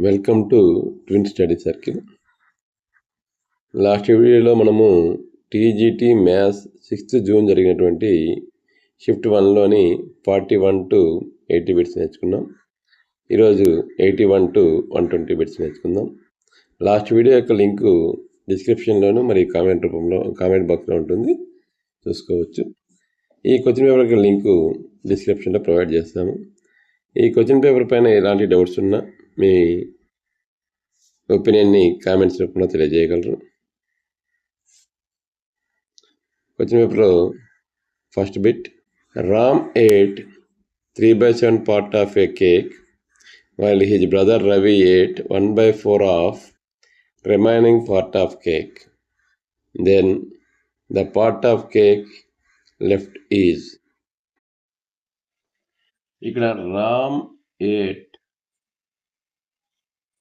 Welcome to twin study circle. Last వీడియోలో మనము TGT maths 6th June జరిగినటువంటి shift 1లోని 41 to 80 bits నేర్చుకున్నాం. ఈరోజు 81 to 120 బిట్స్ నేర్చుకుందాం. లాస్ట్ వీడియో యొక్క లింకు డిస్క్రిప్షన్లోను మరియు కామెంట్ బాక్స్లో ఉంటుంది, చూసుకోవచ్చు. ఈ క్వశ్చన్ పేపర్ యొక్క లింకు డిస్క్రిప్షన్లో ప్రొవైడ్ చేస్తాము. ఈ క్వశ్చన్ పేపర్ పైన ఎలాంటి డౌట్స్ ఉన్నా మీ ఒపీనియన్ని కామెంట్స్ రూపంలో తెలియజేయగలరు. క్వశ్చన్ పేపర్లో first bit, Ram ate 3/7 part of a cake while his brother Ravi ate 1/4 of remaining part of cake. Then the part of cake left is. ఇక్కడ Ram ate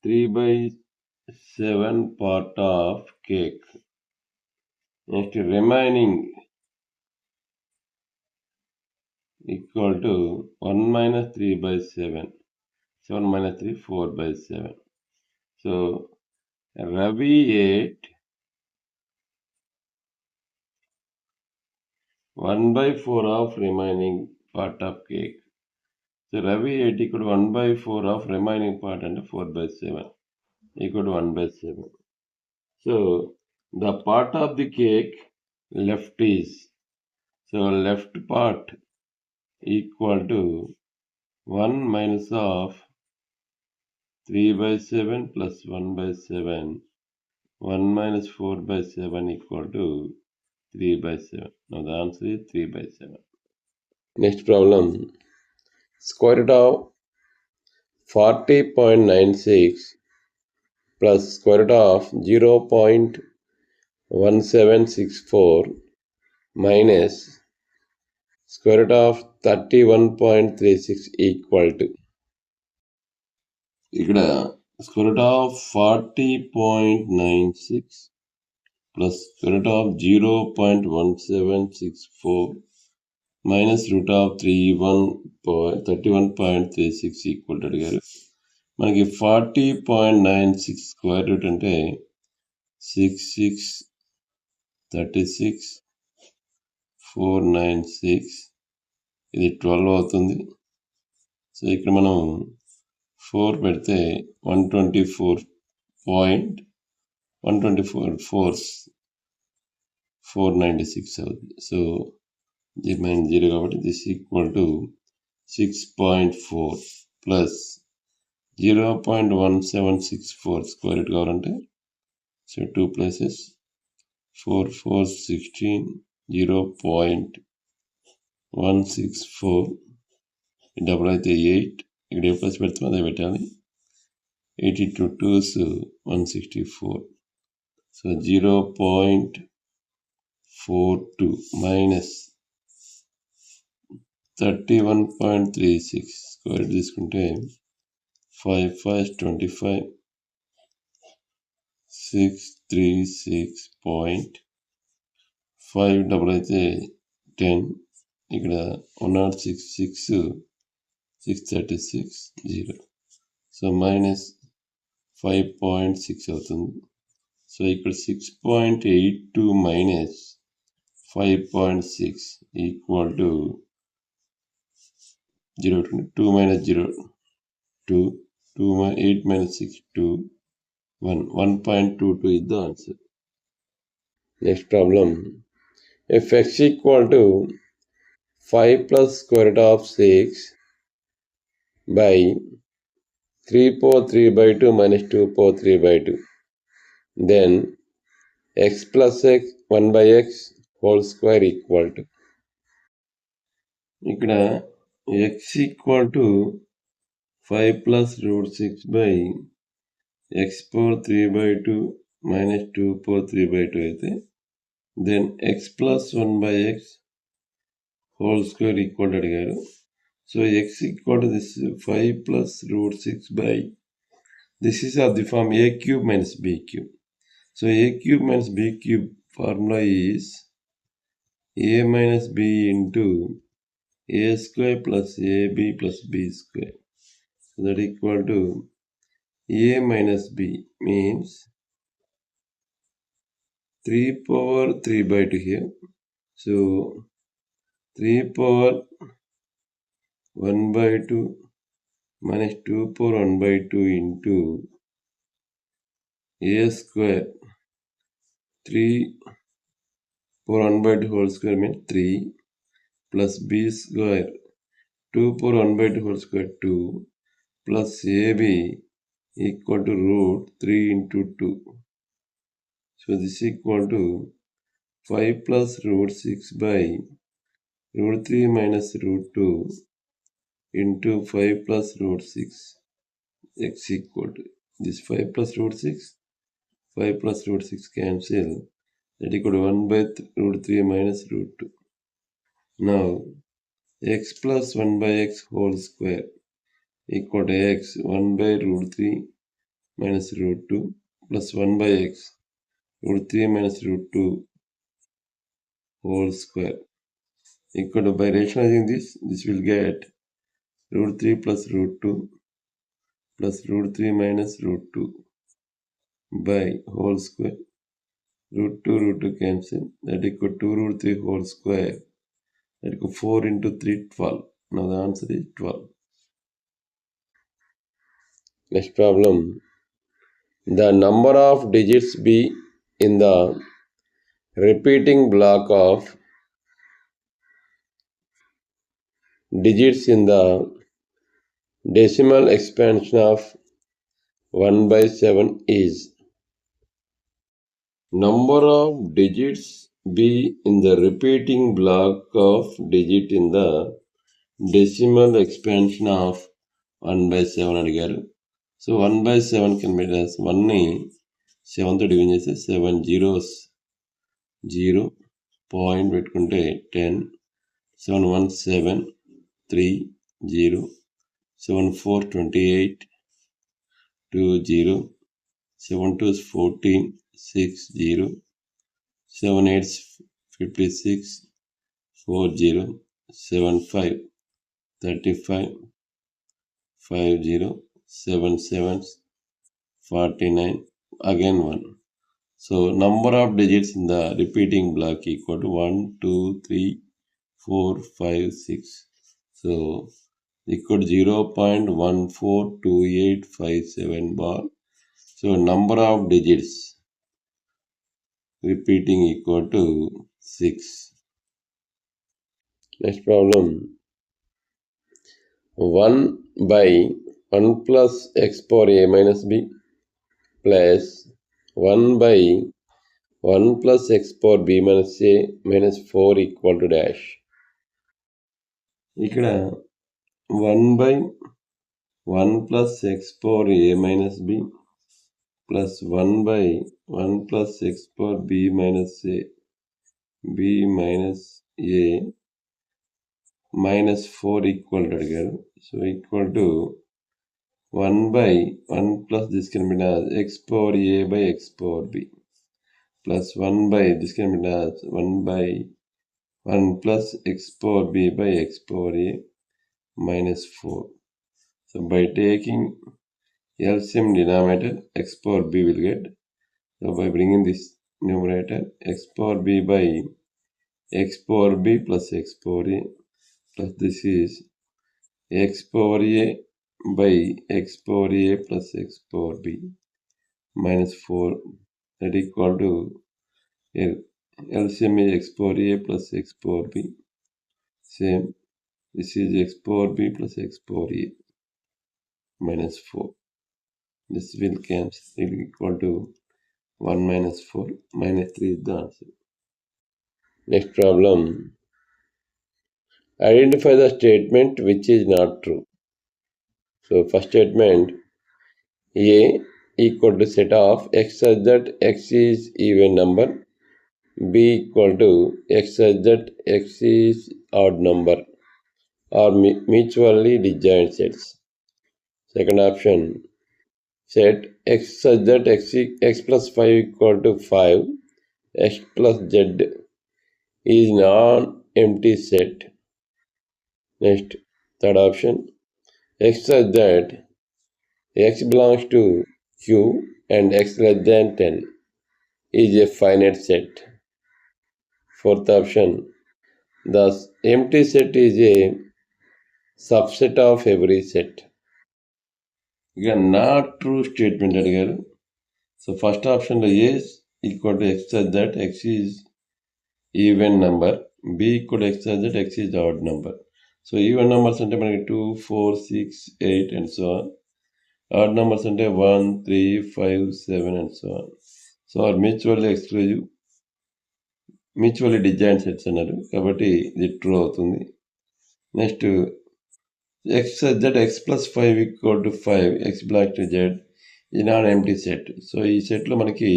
3/7 part of cake. Next, remaining equal to 1 minus 3/7. 7 minus 3, 4/7. So, Ravi ate 1/4 of remaining part of cake. So, Ravi ate equal to 1/4 of remaining part and 4/7 equal to 1/7. So, the part of the cake left is, so left part equal to 1 minus of 3/7 plus 1/7. 1 minus 4/7 equal to 3/7. Now the answer is 3/7. Next problem. Square root of 40.96 plus square root of 0.1764 minus square root of 31.36 equal to. ఇక్కడ square root of 40.96 plus square root of 0.1764 minus root of 31.36 equal to అడిగారు. మనకి 40.96 square root అంటే 6636,496, ఇది 12 అవుతుంది. సో ఇక్కడ మనం 4 పెడితే 124.496 అవుతుంది. సో ఇది మైనస్ 0 కాబట్టి this equal to 6.4 plus 0.1764 square root కావాలంటే సో 2 places 4 4 16 0.164 డబుల్ అయితే 8, ఇక్కడ ఏ ప్లస్ పెడతాం అదే పెట్టాలి. 82 2s 164. సో 0.42 మైనస్ 31.36 స్క్వేర్ తీసుకుంటే 5 5 25 636.5 డబుల్ అయితే 10, ఇక్కడ 106 636 0. సో మైనస్ 5.6 అవుతుంది. సో ఇక్కడ 6.82 minus 5.6 equal to 0. 2 minus 0 2, 8 minus 6 2, 1.22 is the answer. Next problem. If x equal to 5 plus square root of 6 by 3 power 3/2 minus 2 power 3/2, then x plus x 1 by x whole square equal to. ఇక్కడ x equal to 5 plus root 6 by x power 3/2 minus 2 power 3/2 అయితే then x plus 1 by x whole square equal to అడిగారు. So x equal to this 5 plus root 6 by, this is of the form a cube minus b cube. So a cube minus b cube formula is a minus b into a square plus ab plus b square. So that equal to A minus B means 3 power 3 by 2 here. So 3 power 1 by 2 minus 2 power 1 by 2 into A square. 3 power 1 by 2 whole square means 3 plus B square. 2 power 1 by 2 whole square 2 plus AB equal to root 3 into 2. So this is equal to 5 plus root 6 by root 3 minus root 2 into 5 plus root 6 x equal to this 5 plus root 6, 5 plus root 6 cancel, that equal to 1 by root 3 minus root 2. Now x plus 1 by x whole square equal to x 1 by root 3 minus root 2 plus 1 by x root 3 minus root 2 whole square equal to, by rationalizing this will get root 3 plus root 2 plus root 3 minus root 2 by whole square. Root 2 cancel, that equal to 2 root 3 whole square, that equal 4 into 3 12. Now the answer is 12. Next problem. The number of digits be in the repeating block of digits in the decimal expansion of 1 by 7 is. Number of digits be in the repeating block of digit in the decimal expansion of 1 by 7 అడిగారు. So 1 by 7 కింద పెట్టేసి 1ని 7తో division చేస్తే 7 zeros 0 point పెట్టుకుంటే 10, 7 1 7 3 0, 7 4 28 2 0, 7 2 14 6 0, 7 8 56 4 0, 7 5 35 5 0, 7 7 49, again 1. So number of digits in the repeating block equal to 1 2 3 4 5 6. So equal to 0.142857 bar. So number of digits repeating equal to 6. Next problem. 1 by 1 plus x power a minus b plus 1 by 1 plus x power b minus a minus 4 equal to dash. ఇక్కడ 1 by 1 plus x power a minus b plus 1 by 1 plus x power b minus a minus 4 equal to అడిగారు. So equal to 1 by 1 plus this can be as x power a by x power b plus 1 by this can be as 1 by 1 plus x power b by x power a minus 4. So by taking LCM denominator, x power b will get. So by bringing this numerator, x power b by x power b plus x power a plus this is x power a by x power a plus x power b minus 4, that equal to LCM is x power a plus x power b. Same, this is x power b plus x power a minus 4. This will cancel, it will equal to 1 minus 4, minus 3 is the answer. Next problem. Identify the statement which is not true. So first statement, A equal to set of x such that x is even number, b equal to x such that x is odd number, or mutually disjoint sets. Second option, set x such that x plus 5 equal to 5, x plus z is non-empty set. Next, third option, x such that x belongs to Q and x less than 10 is a finite set. Fourth option, the empty set is a subset of every set. ఇక not true statement అడిగారు. So first ఆప్షన్లో A equal to x such that x is even number, B equal to x such that x is odd number. So even numbers అంటే మనకి 2, 4, 6, 8 and so on. Odd numbers అంటే 1, 3, 5, 7 and so on. So are mutually exclusive, mutually design sets అన్నారు కాబట్టి ఇది true అవుతుంది. Next x such that X plus 5 equal to 5 X belongs to Z ఇది non empty set. So ఈ సెట్లో మనకి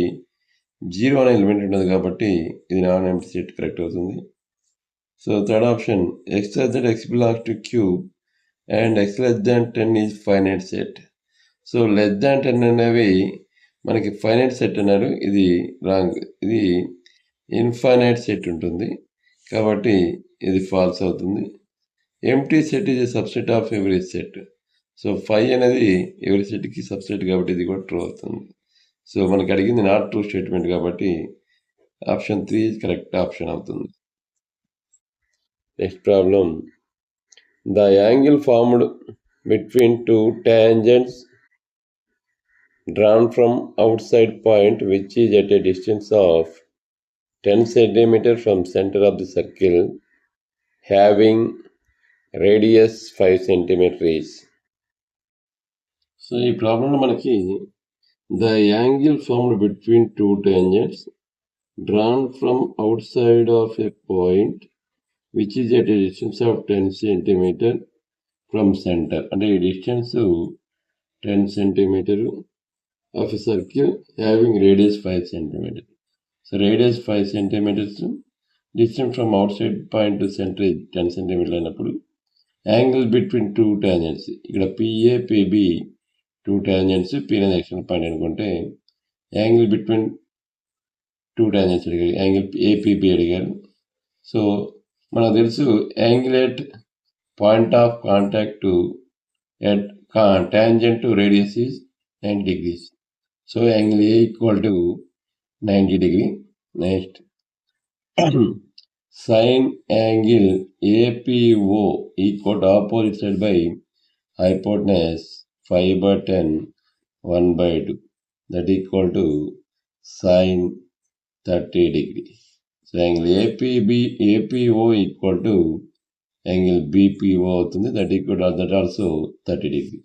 0 అనే ఎలిమెంట్ ఉండదు కాబట్టి ఇది నాన్ ఎంప్టీ సెట్ కరెక్ట్ అవుతుంది. So third option, X such that X belongs to Q and X less than 10 is finite set. So less than 10 అనేవి మనకి ఫైనైట్ సెట్ అన్నారు, ఇది రాంగ్. ఇది ఇన్ఫైనైట్ సెట్ ఉంటుంది కాబట్టి ఇది ఫాల్స్ అవుతుంది. Empty set is a subset of every set. So 5 అనేది ఎవరి సెట్కి సబ్సెట్ కాబట్టి ఇది కూడా ట్రూ అవుతుంది. సో మనకి అడిగింది నాట్ ట్రూ స్టేట్మెంట్ కాబట్టి ఆప్షన్ 3 కరెక్ట్ ఆప్షన్ అవుతుంది. Next problem, the angle formed between two tangents drawn from outside point which is at a distance of 10 cm from center of the circle having radius 5 cm is. So ఈ ప్రాబ్లంలో మనకి the angle formed between two tangents drawn from out side of a point which is at a distance of 10 cm from centre, అంటే ఈ distance 10 cm of a circle having radius 5 cm. So radius 5 cm, distance from outside point to center is 10 cm అయినప్పుడు angle between two tangents, ఇక్కడ PA PB two tangents, P అనేది external point అనుకుంటే angle between two tangents అడిగారు, angle APB అడిగారు. So మనకు తెలుసు angle at point of contact to at tangent to radius is 90 degrees. So angle A equal to 90 degree. Next, sine angle APO equal to opposite side by hypotenuse 5/10 1/2. That equal to sine 30 degree. So angle APO equal to angle BPO అవుతుంది. That equal to that also 30 degree.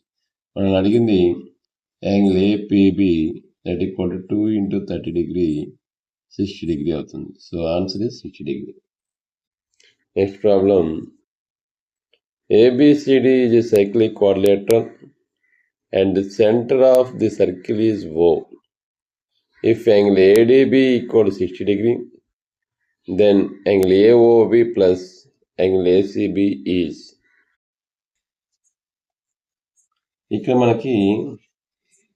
మనం అడిగింది angle APB that equal to 2 into 30 degree 60 degree అవుతుంది. So answer is 60 degree. Next problem, ABCD is a cyclic quadrilateral and the center of the circle is O. If angle ADB equal to 60 degree, then angle AOB plus angle ACB is. ఇక్కడ మనకి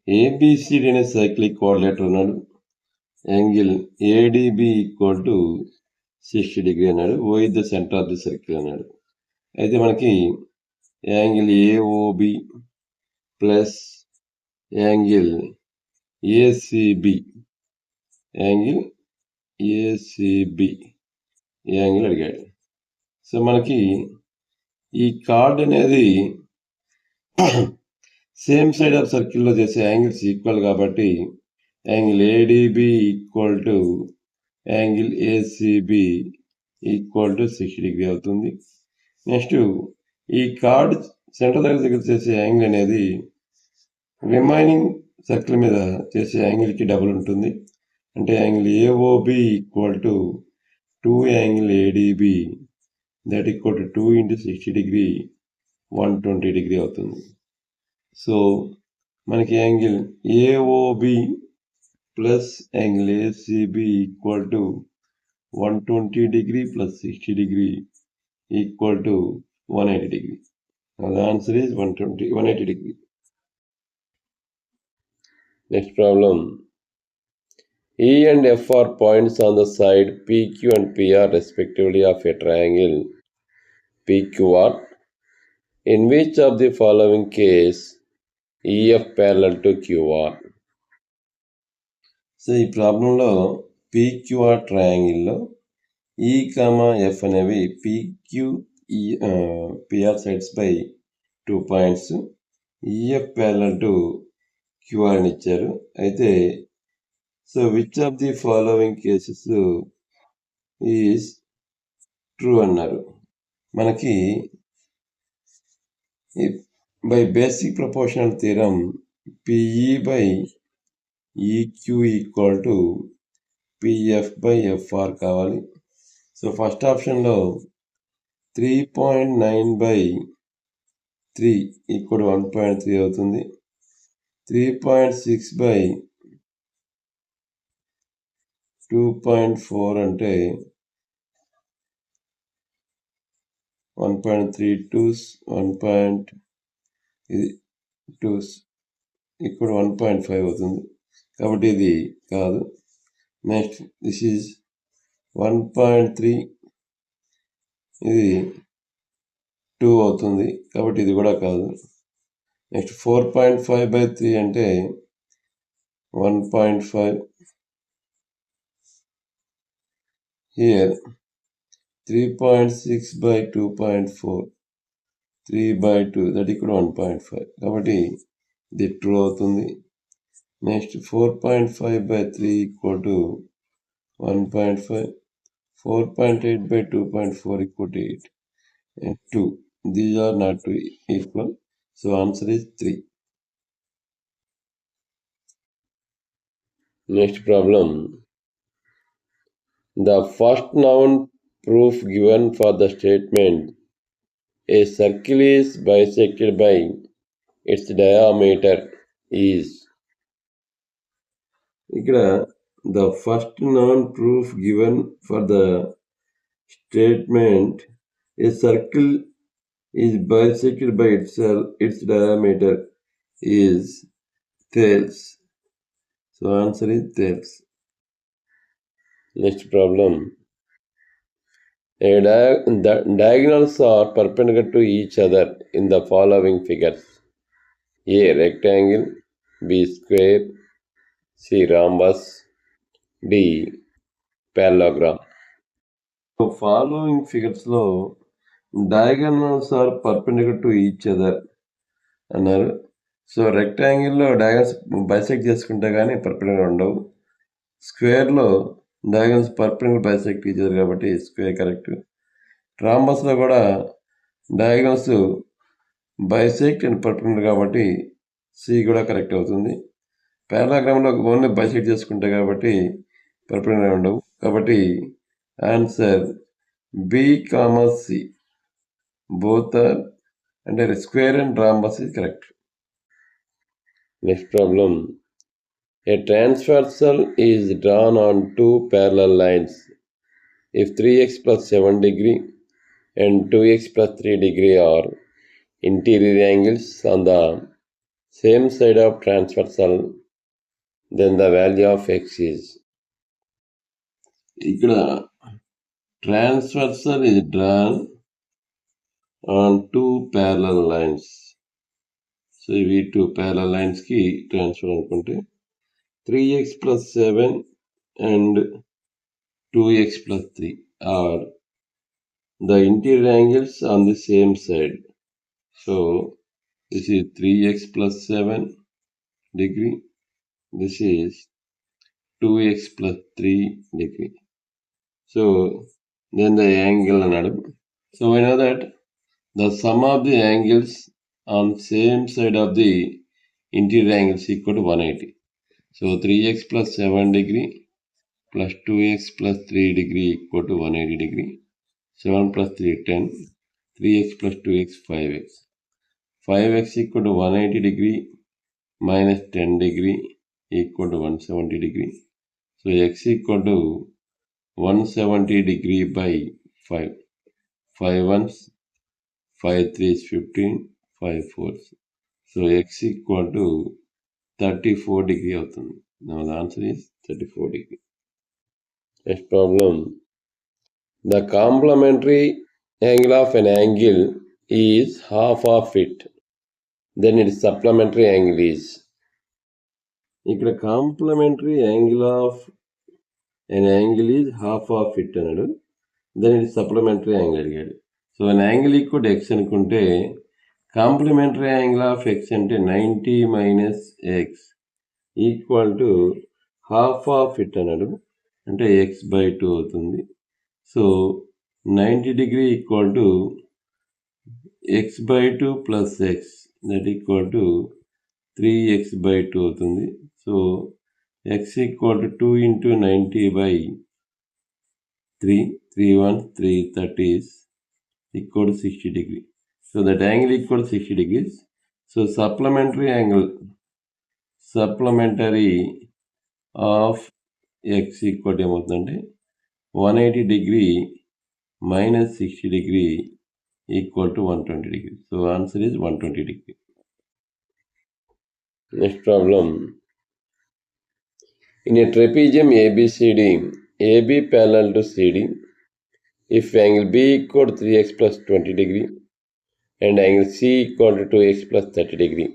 ABCD అనే cyclic coordinator అన్నాడు, angle ADB equal to 60 degree అన్నాడు, O is the centre of the circle అన్నాడు. అయితే మనకి angle AOB plus angle ACB, angle ACB angle అడిగాడు. So మనకి ఈ కార్డ్ అనేది సేమ్ సైడ్ ఆఫ్ సర్కిల్లో చేసే యాంగిల్స్ ఈక్వల్ కాబట్టి angle ADB equal to angle ACB equal to 60 degree అవుతుంది. నెక్స్ట్ ఈ కార్డ్ సెంటర్ దగ్గర చేసే యాంగిల్ అనేది రిమైనింగ్ సర్కిల్ మీద చేసే యాంగిల్కి డబుల్ ఉంటుంది. అంటే angle AOB equal to 2 angle ADB that equal to 2 into 60 degree 120 degree అవుతుంది. సో మనకి angle AOB plus angle ACB equal to 120 degree plus 60 degree equal to 180 degree. Now the answer is 180 degree. Next problem. E and F are points on the side PQ and PR respectively of a triangle PQR. In which of the following case EF parallel to QR. So ఈ ప్రాబ్లంలో PQR ట్రయాంగిల్లో E, F అనేవి PR sides by 2 points, EF parallel to QR అని ఇచ్చారు. అయితే so which of the following cases is true అన్నారు. మనకి by basic proportional theorem PE by EQ equal to PF by FR కావాలి. So first ఆప్షన్లో 3.9/3 equal 1.3 అవుతుంది. 3.6/2.4 అంటే 1.32 1.2 equal 1.5 అవుతుంది. కాబట్టి ఇది కాదు. నెక్స్ట్ దిస్ ఈజ్ 1.3, ఇది 2 అవుతుంది. కాబట్టి ఇది కూడా కాదు. నెక్స్ట్ 4.5/3 అంటే 1.5. Here 3.6/2.4 3/2 that equal 1.5. కాబట్టి ఇది ట్రూ అవుతుంది. Next 4.5/3 equal to 1.5. 4.8/2.4 equal to 8 and 2. These are not equal. So answer is 3. Next problem. The first noun proof given for the statement a circle is bisected by its diameter is. ఇక్కడ the first noun proof given for the statement a circle is bisected by itself, its diameter is Thales. So answer is Thales. Next problem. The diagonals are perpendicular to each other in the following figures. A. Rectangle, B. Square, C. Rhombus, D. Parallelogram. So following figures లో diagonals are perpendicular to each other అన్నారు. So రెక్టాంగిల్లో diagonals bisect చేసుకుంటే కానీ perpendicular ఉండవు. స్క్వేర్లో diagonals perpendicular bisect ఇచ్చారు కాబట్టి square correct. ట్రాంబస్లో కూడా diagonals bisect and perpendicular కాబట్టి సి కూడా కరెక్ట్ అవుతుంది. పారాగ్రామ్లో ఓన్లీ బైసెక్ట్ చేసుకుంటే కాబట్టి పర్పెండిక్యులర్ ఉండవు. కాబట్టి answer B comma C both are అంటే square and rhombus is correct. Next problem. A transversal is drawn on two parallel lines if 3x plus 7 degree and 2x plus 3 degree are interior angles on the same side of transversal, then the value of x is. ఇక్కడ transversal is drawn on two parallel lines. So ఇవి 2 parallel lines కి transfer అనుకుంటే 3x plus 7 and 2x plus 3 are the interior angles on the same side. So this is 3x plus 7 degree. This is 2x plus 3 degree. So then the angle anadu. So we know that the sum of the angles on same side of the interior angles equal to 180. So 3x plus 7 degree plus 2x plus 3 degree equal to 180 degree. 7 plus 3 10. 3x plus 2x 5x. 5x equal to 180 degree minus 10 degree equal to 170 degree. So x equal to 170 degree by 5. 5 ones, 5 3s 15, 5 4s. So x equal to 34 degree అవుతుంది. Now the answer is 34 degree. Next problem. The complementary angle of an angle is half of it. then its supplementary angle is. ఇక్కడ complementary angle of an angle is half of it అన్నాడు. Then it supplementary angle అడిగాడు. So an angle equal x అనుకుంటే complementary angle of x అంటే 90 minus x equal to half of it అన్నాడు, అంటే x/2 అవుతుంది. So 90 degree equal to x/2 plus x that equal to 3x/2 అవుతుంది. So x equal to 2 into 90/3, 3 1 3 30 is equal to 60 degree. So that angle equal to 60 degrees. So supplementary angle, supplementary of x equal to ఏమవుతుందంటే 180 degree minus 60 degree equal to 120 degree. So answer is 120 degree. Next problem. In a trapezium ABCD, AB parallel to CD, if angle B equal to 3x plus 20 degree and angle C equal to 2x plus 30 degree,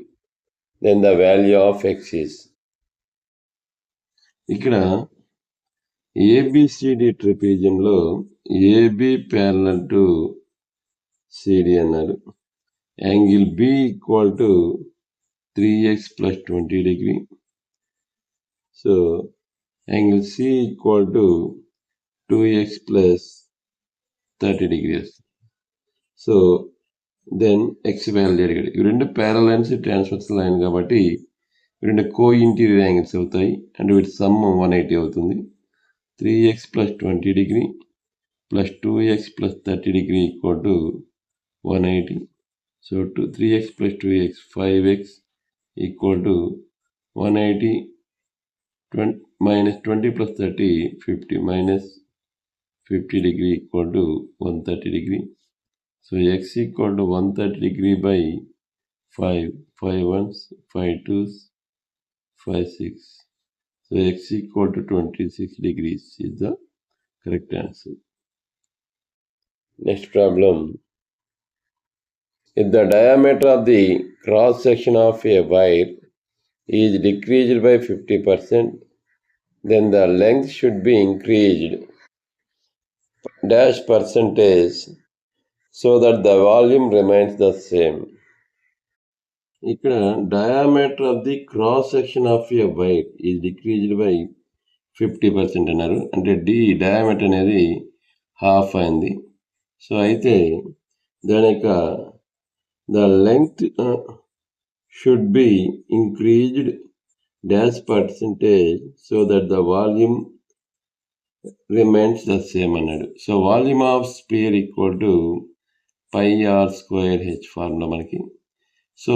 then the value of x is. ఇక్కడ ABCD ట్రెపీజియంలో AB parallel to CD అన్నారు. Angle B equal to 3x plus 20 degree. So angle C equal to 2x plus 30 degrees. So then x value అడిగాడు. ఇవి రెండు parallel lines, transverse line కాబట్టి రెండు co interior angles అవుతాయి and వీటి sum 180 అవుతుంది. 3x plus 20 degree plus 2x plus 30 degree equal to 180. So 3x plus 2x 5x equal to 180 minus 20 plus 30 50 minus 50 degree equal to 130 degree. So x equal to 130 degree by 5, 5 ones, 5 twos, 5 6. So x equal to 26 degrees is the correct answer. Next problem. If the diameter of the cross section of a wire is decreased by 50%, then the length should be increased dash percentage so that the volume remains the same. ఇక్కడ diameter of the cross section of a wire is decreased by 50% అన్నారు. అంటే diameter అనేది half అయింది. So అయితే దాని యొక్క the length should be increased dash percentage so that the volume remains the same అన్నాడు. So volume of sphere equal to πr²h formula మనకి. So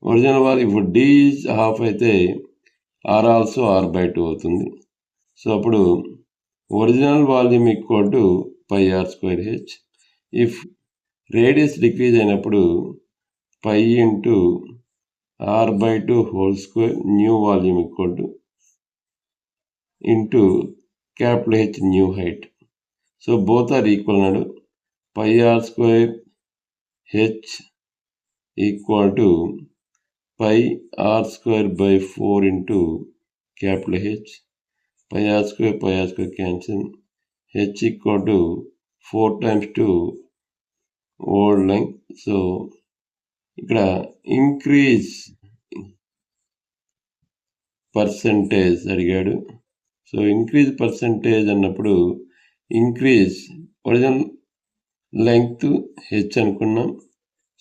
original value ఇప్పుడు d ఈజ్ హాఫ్ అయితే r also r/2 అవుతుంది. So అప్పుడు original volume equal to πr²h. If radius decrease అయినప్పుడు π into r/2 whole square new volume equal to into capital H new height. So both are equal అన్నాడు. πr²h equal to πr²/4 into capital H. πr² cancel. H equal to 4 times 2 old length. So ఇక్కడ increase percentage అడిగాడు. So increase percentage అన్నప్పుడు increase original length H అనుకున్నాం.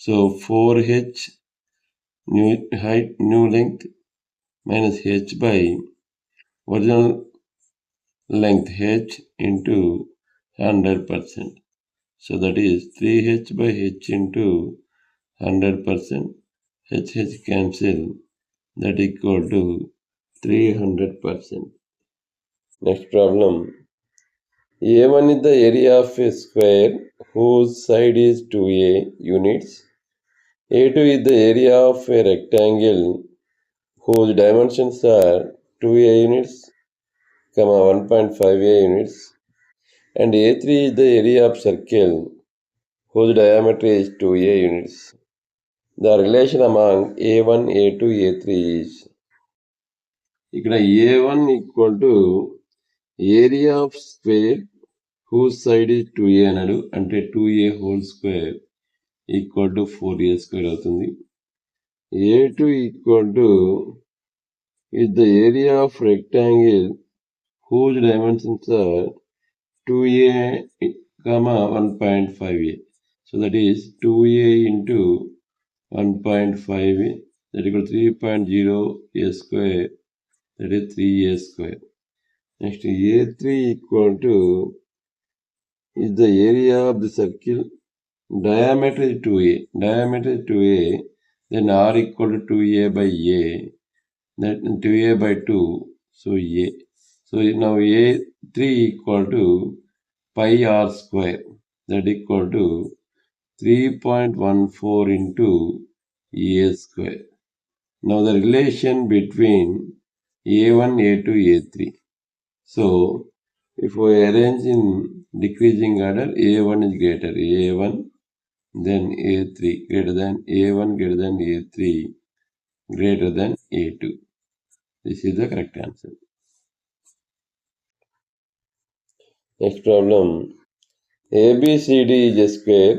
So 4h new height new length minus H by original length H into 100%. So that is 3h by h into 100%. H cancel. That equal to 300%. Next problem. A1 is the area of a square whose side is 2a units. A2 is the area of a rectangle whose dimensions are 2a units, 1.5a units. And A3 is the area of circle whose diameter is 2a units. The relation among A1, A2, A3 is ఇక్కడ A1 equal to area of square whose side is 2A అన్నాడు, అంటే 2A whole square equal to 4A square అవుతుంది. A2 equal to is the area of rectangle whose dimensions are 2A, 1.5A. So that is 2A into 1.5A, that equals 3.0A square, that is 3A square. Next, A3 equal to is the area of the circle, diameter is 2A, then R equal to 2A by A, that 2A by 2, so A. So now A3 equal to pi R square, that equal to 3.14 into A square. Now the relation between A1, A2, A3. So if we arrange in decreasing order, A1 is greater, A1, then A3, greater than A1, greater than A3, greater than A2. This is the correct answer. Next problem. ABCD is a square.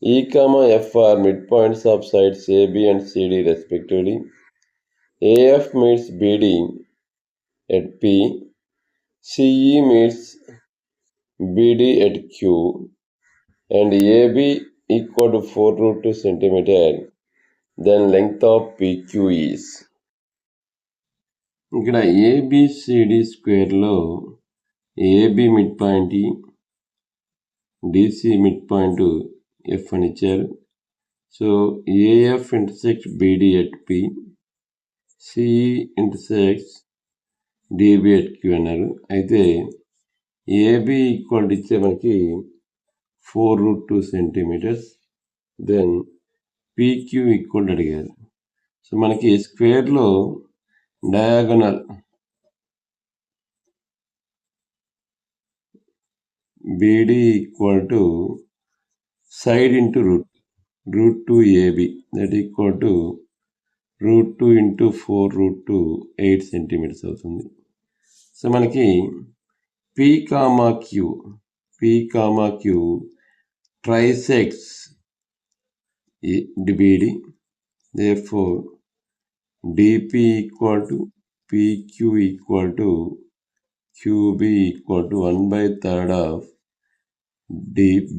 E, F are midpoints of sides AB and CD respectively. AF meets BD at P. CE meets BD at Q. And AB equal to 4√2 centimeter. Then length of PQ is. ఇక్కడ ABCD స్క్వేర్లో AB mid point E, DC mid point F అని ఇచ్చారు. So AF intersect BD at P, CE intersects DB at Q అన్నారు. అయితే AB equal ఇచ్చే మనకి 4√2 centimetres, then PQ equal అడిగారు. So మనకి స్క్వేర్లో diagonal BD equal to side into root 2 AB, that equal to √2 into 4√2, 8 centimeters అవుతుంది. So మనకి P, Q trisects BD, therefore DP equal to PQ equal to QB equal to 1/3 of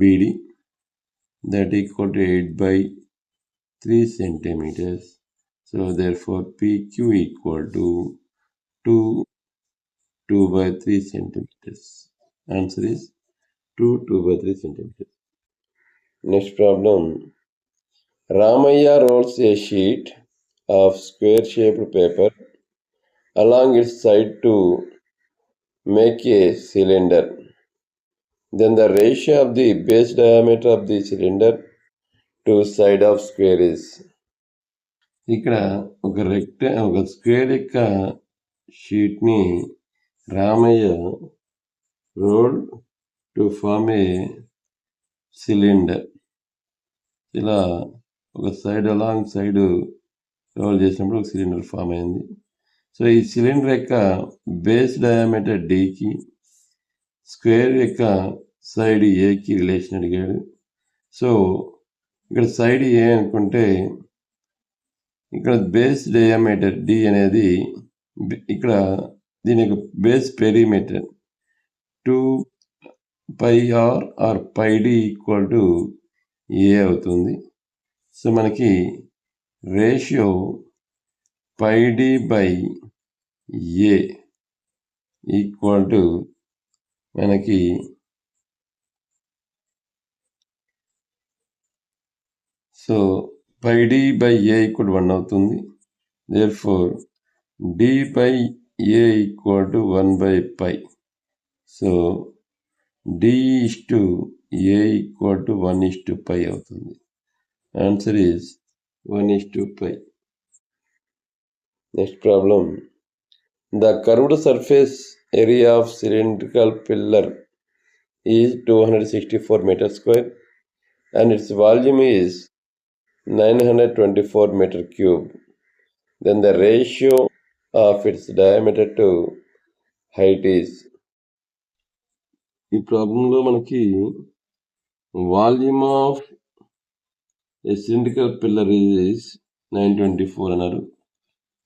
BD, that equal to 8/3 centimeters. So therefore PQ equal to 2/3 centimeters. Answer is 2/3 centimeters. Next problem. Ramaya rolls a sheet of square-shaped paper along its side to make a cylinder. Then the ratio of the base diameter of the cylinder to side of square is. ఇక్కడ ఒక square యొక్క షీట్ని Ramayya roll to form a cylinder, ఇలా ఒక side along side roll చేసినప్పుడు ఒక cylinder form అయింది. So ఈ సిలిండర్ యొక్క బేస్ డయామీటర్ డికి, స్క్వేర్ యొక్క సైడ్ ఏకి రిలేషన్ అడిగాడు. సో ఇక్కడ సైడ్ ఏ అనుకుంటే ఇక్కడ బేస్ డయామీటర్ డి అనేది, ఇక్కడ దీని యొక్క base perimeter 2πr or πd equal to a అవుతుంది. సో మనకి ratio πd by a equal to మనకి so πd by a equal 1 అవుతుంది. therefore d by a equal to 1/π. So d is to a equal to 1:π అవుతుంది. Answer is 1:π. Next problem. The curved surface area of cylindrical pillar is 264 meters square and its volume is 924 meter cube. Then the ratio of its diameter to height is. ఈ ప్రాబ్లంలో మనకి volume of a cylindrical pillar is 924 అన్నారు.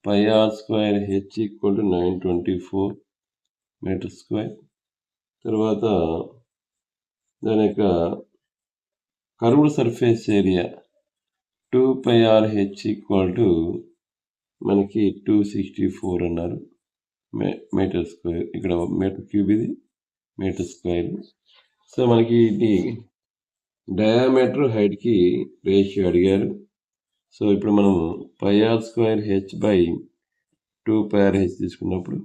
Pi r square h equal to 924 metre square. తర్వాత దాని యొక్క curved surface area 2 pi r h equal to మనకి 264 అన్నారు metre square. ఇక్కడ మీటర్ క్యూబ్, ఇది మీటర్ స్క్వేర్. సో మనకి ఇది డయామీటర్ హైట్కి రేషియో అడిగారు. సో ఇప్పుడు మనం pi r square h by 2 pi r h తీసుకున్నప్పుడు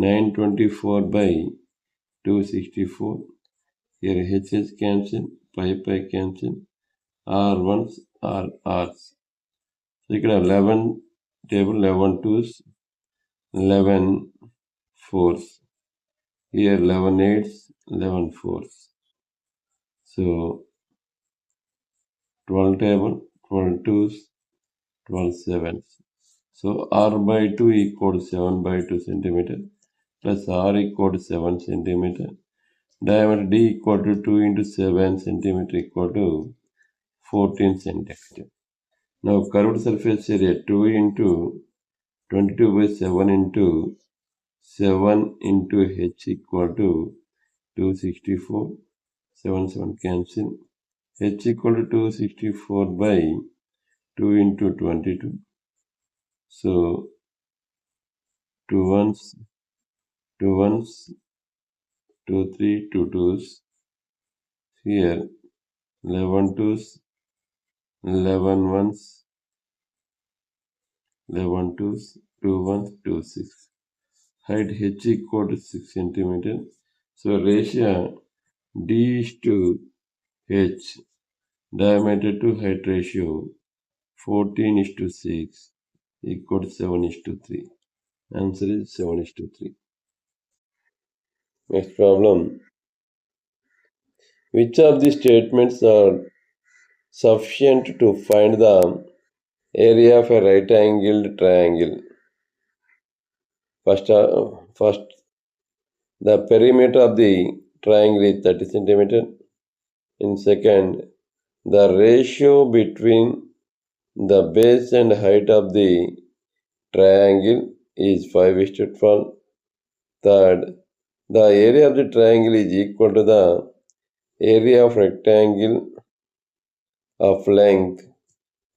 924 by 264. Here h cancel, pi cancel, r1s are r's. So ఇక్కడ 11 table, 11 2s, 11 4s. Here 11 8s, 11 4s. So 12 table, 12 2s, 12 7s. So r by 2 equal to 7 by 2 centimeter plus r equal to 7 centimeter. Diameter d equal to 2 into 7 centimeter equal to 14 centimeter. Now curved surface area 2 into 22 by 7 into 7 into h equal to 264. 7 7 cancel. H equal to 264 by 2 into 22. So 2 ones, 2 ones, 2 3, 2 2s. Here 11 2s, 11 ones, 11 2s, 2 1s, 2 6. Height h equal to 6 centimeter. So ratio d is to h. Diameter to height ratio 14 is to 6 equal to 7 is to 3. Answer is 7 is to 3. Next problem. Which of the statements are sufficient to find the area of a right-angled triangle? First, the perimeter of the triangle is 30 centimeter. In second, the ratio between the base and height of the triangle is 5:12. Third, the area of the triangle is equal to the area of rectangle of length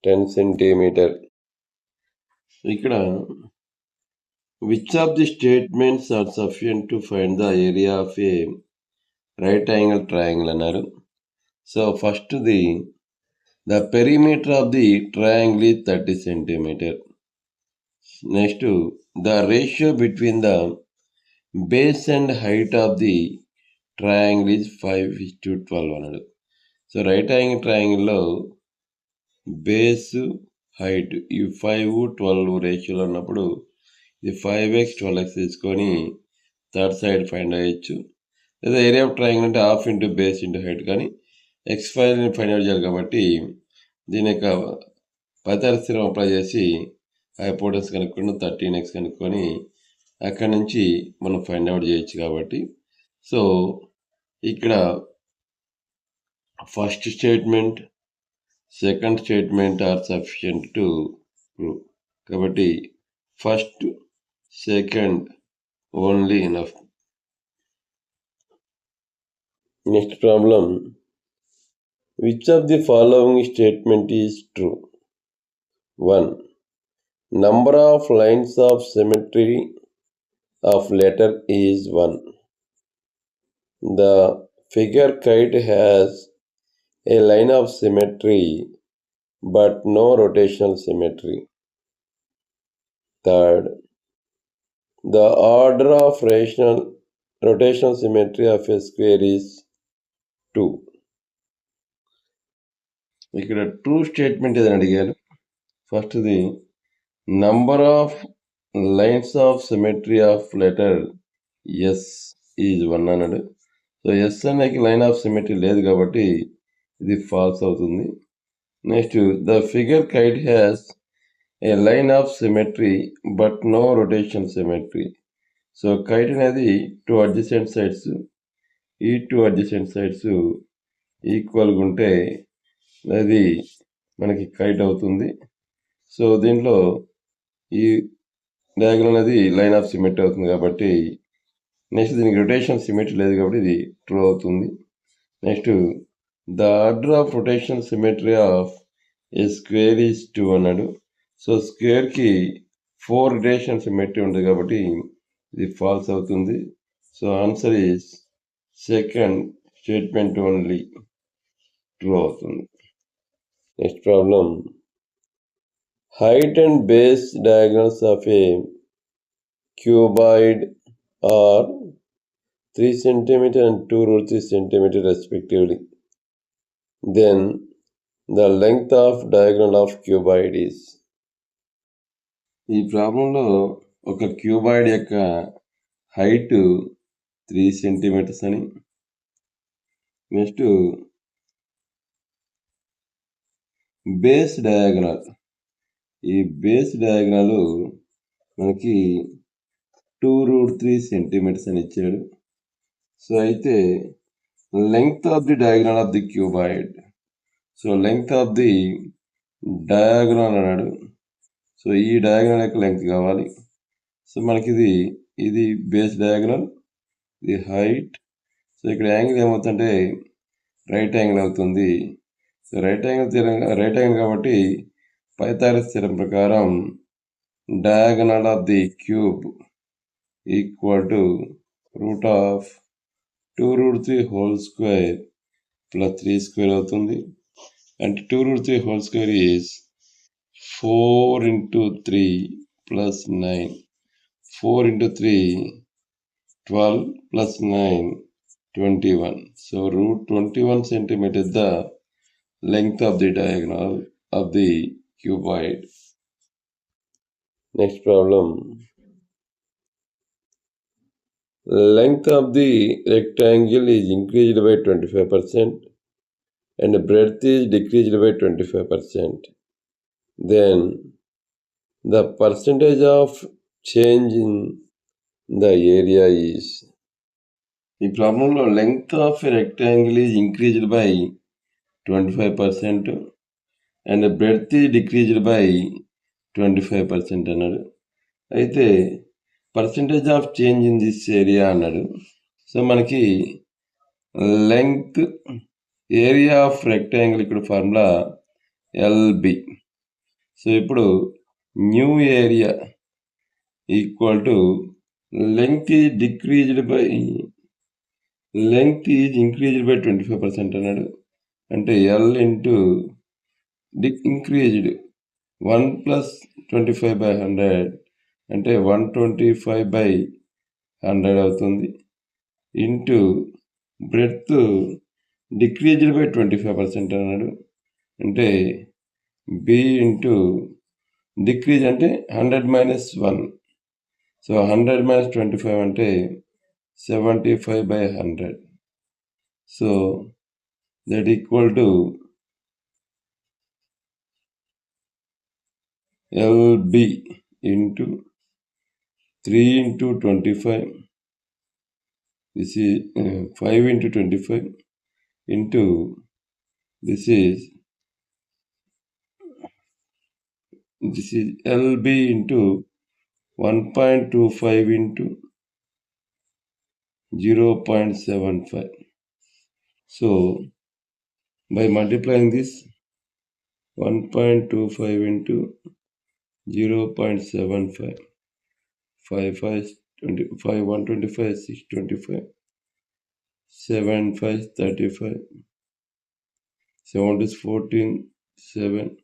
10 centimeter. ఇక్కడ which of the statements are sufficient to find the area of a right angle triangle అన్నారు. So first the perimeter of the triangle is 30 centimeter. Next, the ratio between the base and height of the triangle is 5:12 అన్నాడు. So right angle ట్రయాంగిల్లో base height ఈ 5 12 రేషియోలో ఉన్నప్పుడు ఇది 5x 12x తీసుకొని third side find అయ్యచ్చు. లేదా area of triangle అంటే half into base into height, కానీ x5ని ఫైండ్ అవుట్ చేయాలి కాబట్టి దీని యొక్క పైథాగరస్ స్థిరం అప్లై చేసి హైపోటెనస్ కనుక్కొని 13x కనుక్కొని అక్కడి నుంచి మనం ఫైండ్ అవుట్ చేయొచ్చు. కాబట్టి సో ఇక్కడ first statement second statement are sufficient to prove. కాబట్టి first second only enough. Next problem. Which of the following statement is true? 1. Number of lines of symmetry of letter is 1. The figure kite has a line of symmetry but no rotational symmetry. Third, the order of rotational symmetry of a square is 2. ఇక్కడ true statement ఏదని అడిగారు. ఫస్ట్ది number of lines of symmetry of letter S is 1 అన్నాడు. So yes అనేది line of symmetry లేదు కాబట్టి ఇది false అవుతుంది. Next, the figure kite has a line of symmetry but no rotation symmetry. So kite అనేది two adjacent sides, ఈ two adjacent sides ఈక్వల్గా ఉంటే అది మనకి కైట్ అవుతుంది. సో దీంట్లో ఈ డయాగ్రామ్ అనేది లైన్ ఆఫ్ సిమెట్రీ అవుతుంది కాబట్టి నెక్స్ట్ దీనికి రొటేషన్ సిమెట్రీ లేదు కాబట్టి ఇది ట్రూ అవుతుంది. Next the order of rotation symmetry of A square is 2 అన్నాడు. సో స్క్వేర్కి 4 రొటేషన్ సిమెట్రీ ఉంటుంది కాబట్టి ఇది ఫాల్స్ అవుతుంది. So answer is second statement only true అవుతుంది. Next problem, height and base diagonals of a cuboid are 3 cm and 2 root 3 cm respectively. Then the length of diagonal of cuboid is. ఈ ప్రాబ్లంలో ఒక cuboid యొక్క height 3 centimetres అని, next base diagonal, ఈ base diagonal మనకి 2 root 3 centimetres అని ఇచ్చాడు. So అయితే length of the diagonal of the cuboid, so length of the diagonal అన్నాడు. సో ఈ డయాగనల్ యొక్క లెంగ్త్ కావాలి. సో మనకి ఇది బేస్ డయాగనల్, ఇది హైట్. సో ఇక్కడ యాంగిల్ ఏమవుతుందంటే రైట్ యాంగిల్ అవుతుంది. సో రైట్ యాంగిల్ కాబట్టి పైథాగరస్ థియరం ప్రకారం diagonal of the cube equal to root of 2 root 3 whole square plus 3 square అవుతుంది. అంటే 2 root 3 whole square is 4 into 3 plus 9. 4 into 3, 12 plus 9, 21. So root 21 centimeter is the length of the diagonal of the cuboid. Next problem. Length of the rectangle is increased by 25% and the breadth is decreased by 25%. Then the percentage of change in the area is. ఈ ప్రాబ్లంలో length of a rectangle is increased by 25% and breadth is decreased by 25% అన్నాడు. అయితే percentage of change in this area అన్నాడు. So మనకి length area of rectangle ఇక్కడ formula LB. So ఇప్పుడు new area equal to length is decreased by length is increased by 25% అన్నాడు. అంటే L into increased 1 plus 25/100 అంటే 125/100 అవుతుంది. ఇంటూ బ్రెడ్త్ డిక్రీజ్డ్ బై 25% అన్నాడు. అంటే బి ఇంటూ డిక్రీజ్ అంటే 100 మైనస్ 1. సో 100 మైనస్ 25 అంటే 75/100. So that equal to LB into 3 into 25. This is 5 into 25 into this is LB into 1.25 into 0.75. So by multiplying this 1.25 into 0.75, 5 5 25, 125, 625, 7 5 35, 7 is 14, 7,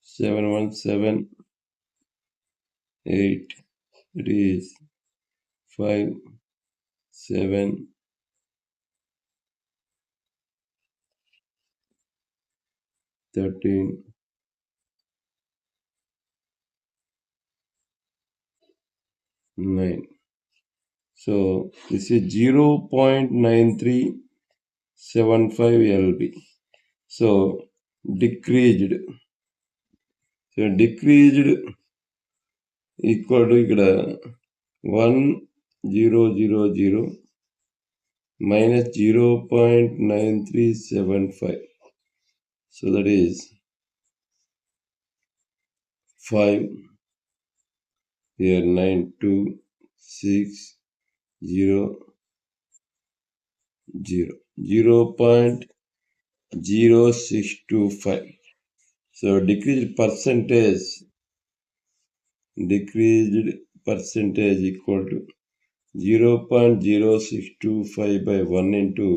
7 1 7, 8. It is 5 7 13 9. So this is 0.9375 LB. So decreased. So decreased equal to ఇక్కడ 1000 minus 0.9375. So that is 5 here 92600 0.0625. So decreased percentage equal to 0.0625 by 1 into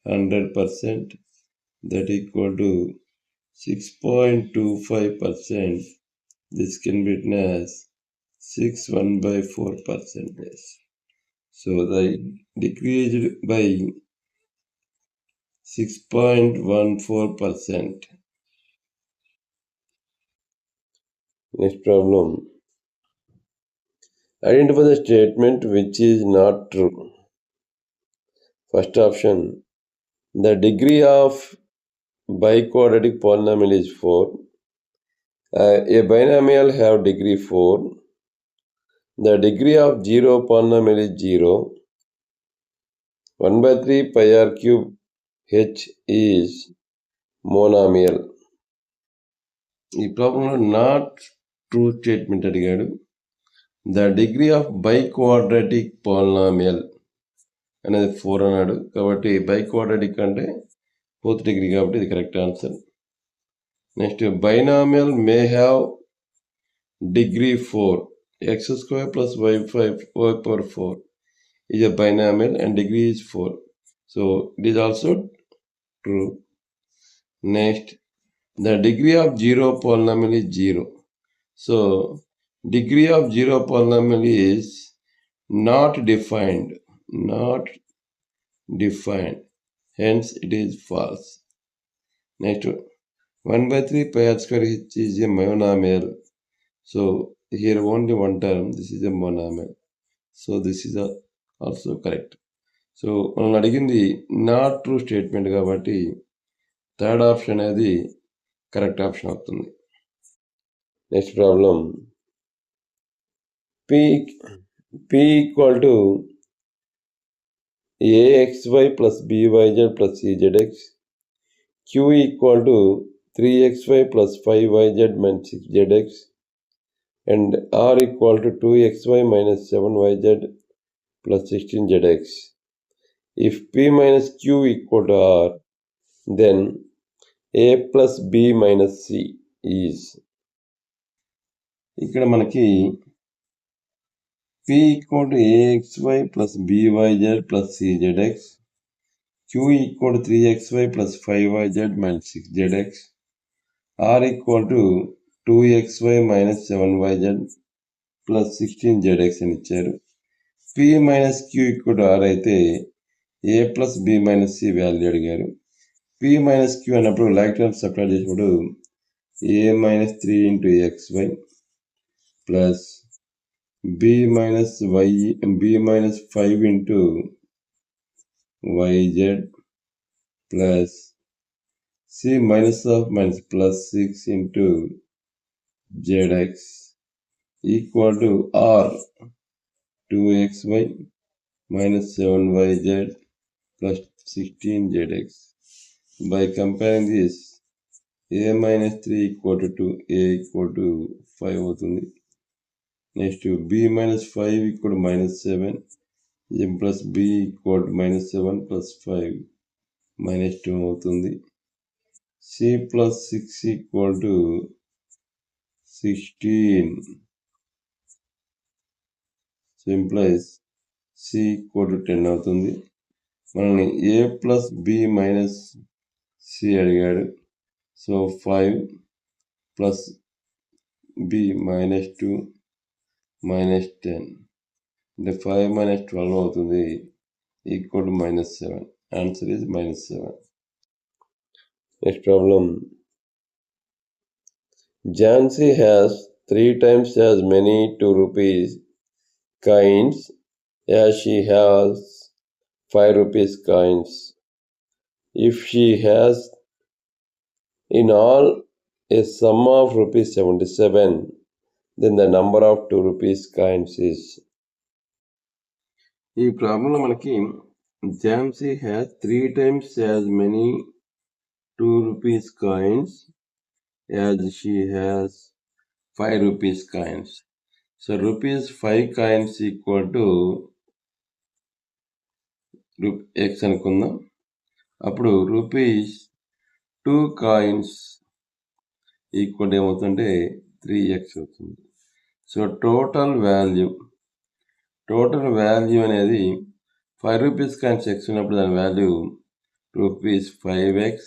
100%, that equal to 6.25%. This can be written as 61 by 4%. So the decreased by 6.14%. Next problem. Identify the statement which is not true. First option, the degree of biquadratic polynomial is 4. A binomial have degree 4. The degree of zero polynomial is 0. 1 by 3 pi r cube h is monomial. ఈ ప్రాబ్లంలో not true statement అడిగాడు. The degree of బైక్వాడ్రాటిక్ polynomial అనేది 4 అన్నాడు. కాబట్టి బైక్వాడ్రాటిక్ అంటే 4th degree కాబట్టి ఇది correct answer. Next, binomial may have degree 4. x² plus y power 4 is a binomial and degree is 4. So it is also true. Next, the degree of zero polynomial is 0. So degree of zero polynomial is not defined. Hence it is false. Next, 1 by 3 pi r square h is a monomial. So here only one term, this is a monomial. So this is also correct. So మనం అడిగింది not true statement కాబట్టి third option అనేది correct option అవుతుంది. Next problem. P equal to AXY plus BYZ plus CZX. Q equal to 3XY plus 5YZ minus 6ZX. And R equal to 2XY minus 7YZ plus 16ZX. If P minus Q equal to R, then A plus B minus C is. ఇక్కడ మనకి P equal to AXY plus BYZ plus CZX. Q equal to 3XY plus 5YZ minus 6ZX. R equal to 2XY minus 7YZ plus 16ZX అని ఇచ్చారు. P minus Q equal to R అయితే A plus B minus C value అడిగారు. P minus Q అన్నప్పుడు like terms subtract చేసినప్పుడు A minus 3 into XY plus B minus 5 into YZ plus C minus of minus plus 6 into ZX equal to R 2XY minus 7YZ plus 16ZX. By comparing this, A minus 3 equal to 2, A equal to 5 అవుతుంది. Next, B minus 5 equal to minus 7, M plus B equal to minus 7 plus 5 minus 2 అవుతుంది. C plus 6 equal to 16. So implies C equal to 10 అవుతుంది. మనల్ని A plus B minus C అడిగాడు. So 5 plus B minus 2 minus 10 అంటే 5 minus 12 అవుతుంది, equal to minus 7. Answer is minus 7. Next problem. Jansi has 3 times as many 2 rupees coins as she has 5 rupees coins. If she has In all, a sum of rupees 77, then the number of 2 rupees coins is. ఈ ప్రాబ్లంలో మనకి Jhansi has 3 times as many 2 rupees coins as she has 5 rupees coins. So rupees 5 coins equal to x అనుకుందాం. అప్పుడు rupees 2 coins equal ఏమవుతుందంటే 3x అవుతుంది. So total value అనేది 5 rupees coins x ఉన్నప్పుడు దాని value rupees 5x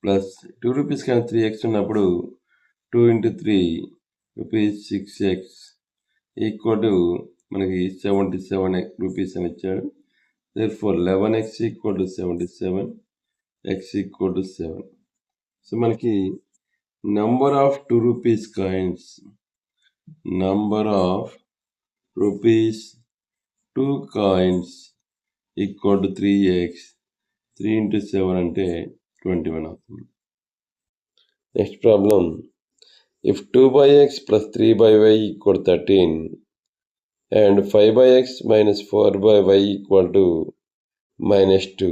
plus 2 rupees coins 3x ఉన్నప్పుడు 2 into 3 rupees 6x equal to మనకి 77 rupees అని ఇచ్చాడు. Therefore 11x equal to 77, x equal to 7. So మనకి number of 2 rupees coins, number of rupees 2 coins equal to 3x, 3 into 7 అంటే 21 అవుతుంది. Next problem. If 2 by x plus 3 by y equal to 13 and 5 by x minus 4 by y equal to minus 2,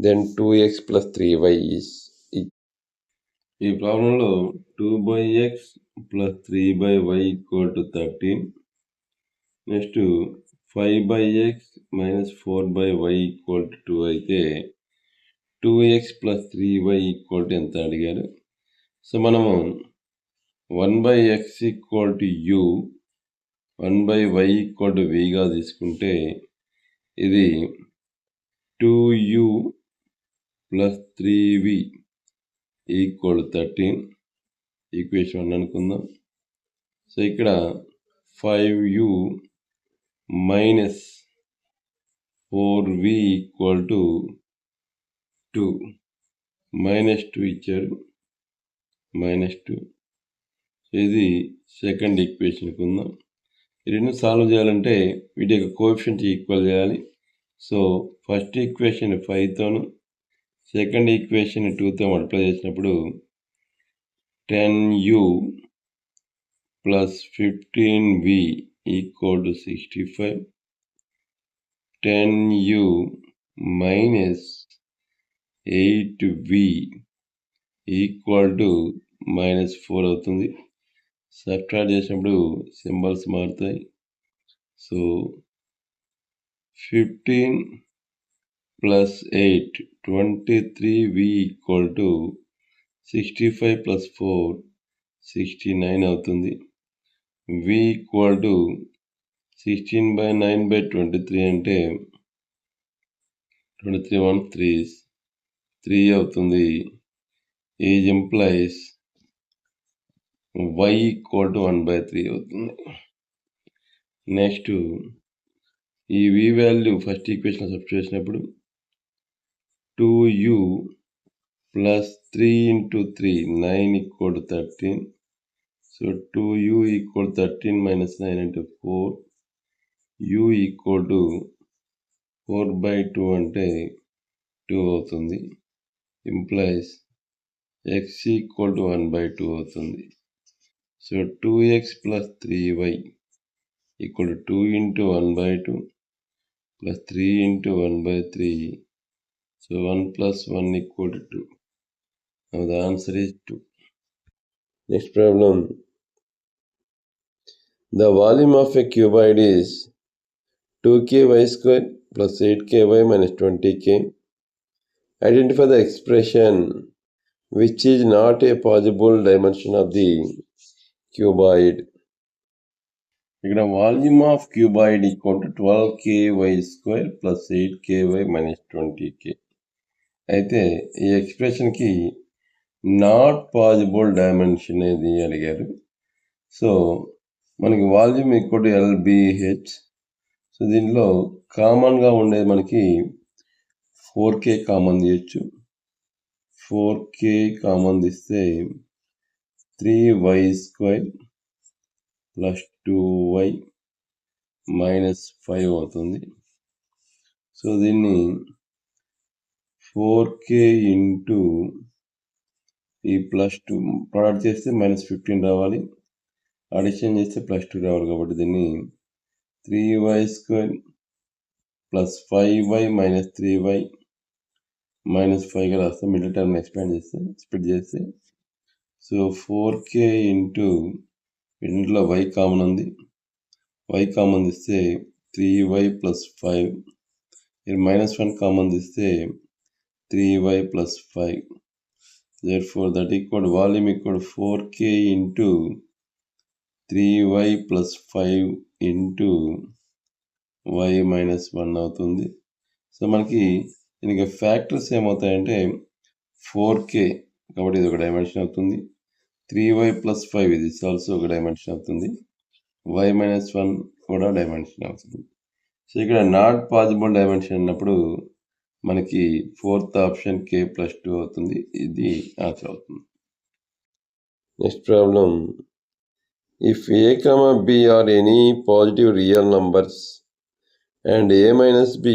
then 2x plus 3y is. ఈ ప్రాబ్లంలో 2 by x plus 3 by y equal to 13. Next 5 by x minus 4 by y equal to 2 అయితే 2x plus 3y equal to ఎంత అడిగారు. So మనము 1 by x equal to u, 1 by y equal to vగా తీసుకుంటే ఇది 2u plus 3v equal 13 equation 1 అనుకుందాం. So ఇక్కడ 5u minus 4v equal to 2, minus 2 ఇచ్చారు, minus 2. So ఇది సెకండ్ ఈక్వేషన్ ఉందాం. ఈ రెండు సాల్వ్ చేయాలంటే వీటి యొక్క కోఎఫిషియంట్ ఈక్వల్ చేయాలి. సో ఫస్ట్ ఈక్వేషన్ 5తోను సెకండ్ ఈక్వేషన్ 2తో మల్టిప్లై చేసినప్పుడు 10u plus 15v equal to 65, 10u minus 8v equal to minus 4 అవుతుంది. సబ్ట్రాక్ట్ చేసినప్పుడు సింబల్స్ మారుతాయి. So 15 plus 8 23v equal to 65 plus 4 69 అవుతుంది. v ఈక్వల్ టు 16/9/23 అంటే 23 1 3 అవుతుంది. Is implies y equal to 1/3 అవుతుంది. నెక్స్ట్ ఈ v value first equation substitute చేసినప్పుడు 2u plus 3 into 3 9 equal to 13. So 2u equal 13 minus 9 అంటే 4, u equal to 4/2 అంటే 2 అవుతుంది. Implies x equal to 1/2 అవుతుంది. So 2x plus 3y equal to 2 into 1/2 plus 3 into 1/3. So 1 plus 1 equal to 2. Now the answer is 2. Next problem. The volume of a cuboid is 2ky square plus 8ky minus 20k. Identify the expression which is not a possible dimension of the cuboid. ఇక్కడ volume of cuboid equal to 12ky square plus 8ky minus 20k. అయితే ఈ ఎక్స్ప్రెషన్కి not possible dimension ఏది అడిగారు. So మనకి volume equal to LBH. So దీనిలో కామన్గా ఉండేది మనకి 4k కామన్ తీయచ్చు. 4k కామన్ తీస్తే 3y square plus 2y minus 5 అవుతుంది. సో దీన్ని 4k ఇంటూ ఈ +2 ప్రోడక్ట్ చేస్తే -15 రావాలి, అడిషన్ చేస్తే +2 రావాలి. కాబట్టి దీన్ని 3y² + 5y - 3y -5గా రాస్తాం. మిడిల్ టర్మ్ ఎక్స్పాండ్ చేస్తే స్ప్లిట్ చేస్తే సో 4k ఇంటూ ఇందులో y కామన్ ఉంది, y కామన్ తీస్తే 3y + 5, -1 కామన్ తీస్తే 3y + 5. therefore that equal volume equal 4k into 3y + 5 into y - 1 అవుతుంది. సో మనకి దీనికి ఫ్యాక్టర్స్ ఏమవుతాయంటే 4k కాబట్టి ఇది ఒక డైమెన్షన్ అవుతుంది, 3y + 5 ఇది ఆల్సో ఒక డైమెన్షన్ అవుతుంది, y - 1 కూడా డైమెన్షన్ అవుతుంది. సో ఇక్కడ నాట్ పాసిబుల్ డైమెన్షన్ అన్నప్పుడు మనకి 4th ఆప్షన్ k+2 అవుతుంది. ఇది ఆన్సర్ అవుతుంది. Next problem, if a, b are any positive real numbers and a minus b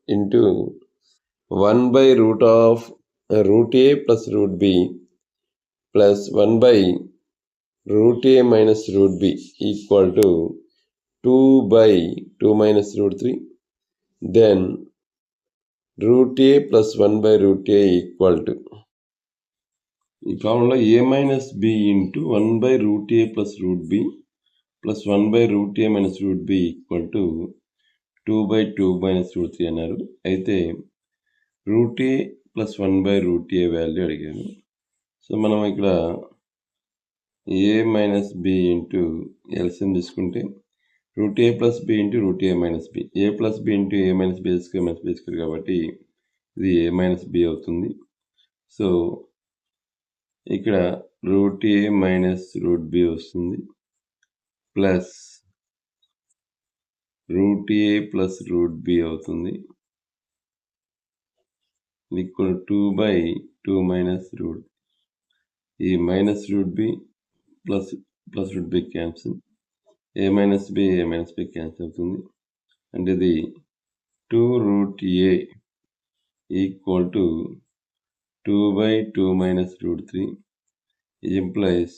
into 1/√a plus root b plus 1/√a minus root b equal to 2/2 minus √3, then √a plus 1/√a equal to. ఈ ప్రాబ్లంలో a - b into 1/√a plus √b plus 1/√a minus √b equal to 2/2 minus √3 అన్నారు. అయితే √a plus 1/√a value అడిగారు. So మనం ఇక్కడ a - b into LCM తీసుకుంటే √a plus b into √a minus b, a plus b into a minus b² కాబట్టి ఇది a - b అవుతుంది. సో ఇక్కడ √a minus √b వస్తుంది ప్లస్ √a plus √b అవుతుంది ఈక్వల్ 2/2 minus √, ఈ minus √b plus √b cancel, a - b cancel అవుతుంది. అంటే ఇది 2√a equal to 2/2 minus √3. It implies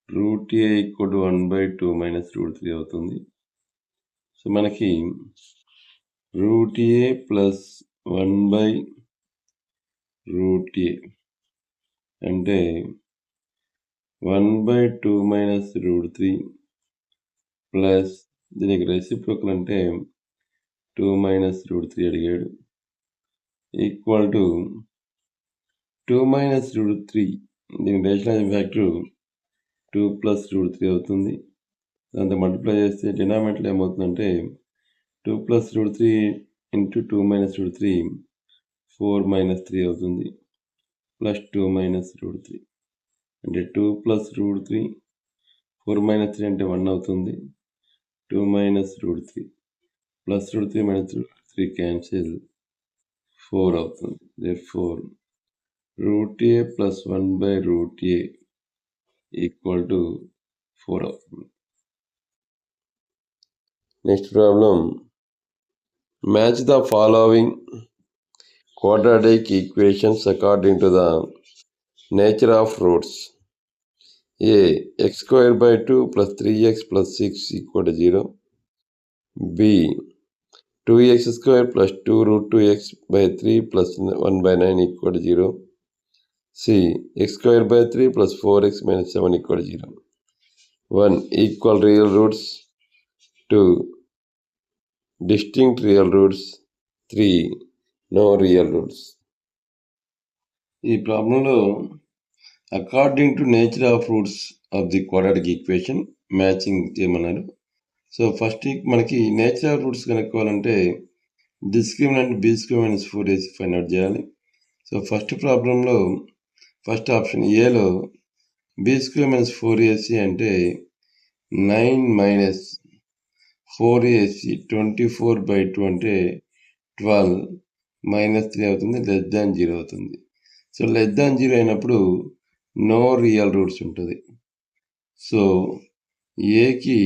√a equal to 1/2 minus √3 అవుతుంది. సో మనకి √a ప్లస్ 1/√a అంటే 1/2 minus √3 plus దీనికి రెసిప్రోకల్ అంటే 2 minus √3 అడిగాడు ఈక్వల్ టు 2 minus √3, దీని రేషనలైజింగ్ ఫ్యాక్టర్ 2 plus √3 అవుతుంది. దాంతో మల్టిప్లై చేస్తే డినామినేటర్ ఏమవుతుందంటే 2 plus √3 ఇంటూ 2 minus √3 4 - 3 అవుతుంది ప్లస్ 2 minus √3 అంటే 2 plus √3 4 - 3 అంటే 1 అవుతుంది. 2 minus √3 ప్లస్ √3 minus √3 క్యాన్సిల్ 4 అవుతుంది. therefore √a plus 1/√a equal to 4 అవుతుంది. Next problem, match the following quadratic equations according to the nature of roots. A, x² / 2 plus 3x plus 6 equal to 0. B, 2x² plus 2√2x/3 plus 1/9 equal to 0. C, x² / 3 plus 4x - 7 equal to 0. 1. Equal real roots. 2. Distinct real roots. 3. No real roots. ఈ ప్రాబ్లంలో according to nature of roots of the quadratic equation matching చేయమన్నారు. So first మనకి nature of roots కనుక్కోవాలంటే discriminant b² - 4ac find out చేయాలి. So first ప్రాబ్లంలో first option ఏలో b² - 4ac అంటే 9 - 4ac 24/2 అంటే 12 -3 అవుతుంది, లెస్ దాన్ 0 అవుతుంది. సో లెస్ దాన్ 0 అయినప్పుడు నో రియల్ రూట్స్ ఉంటుంది. సో ఏకి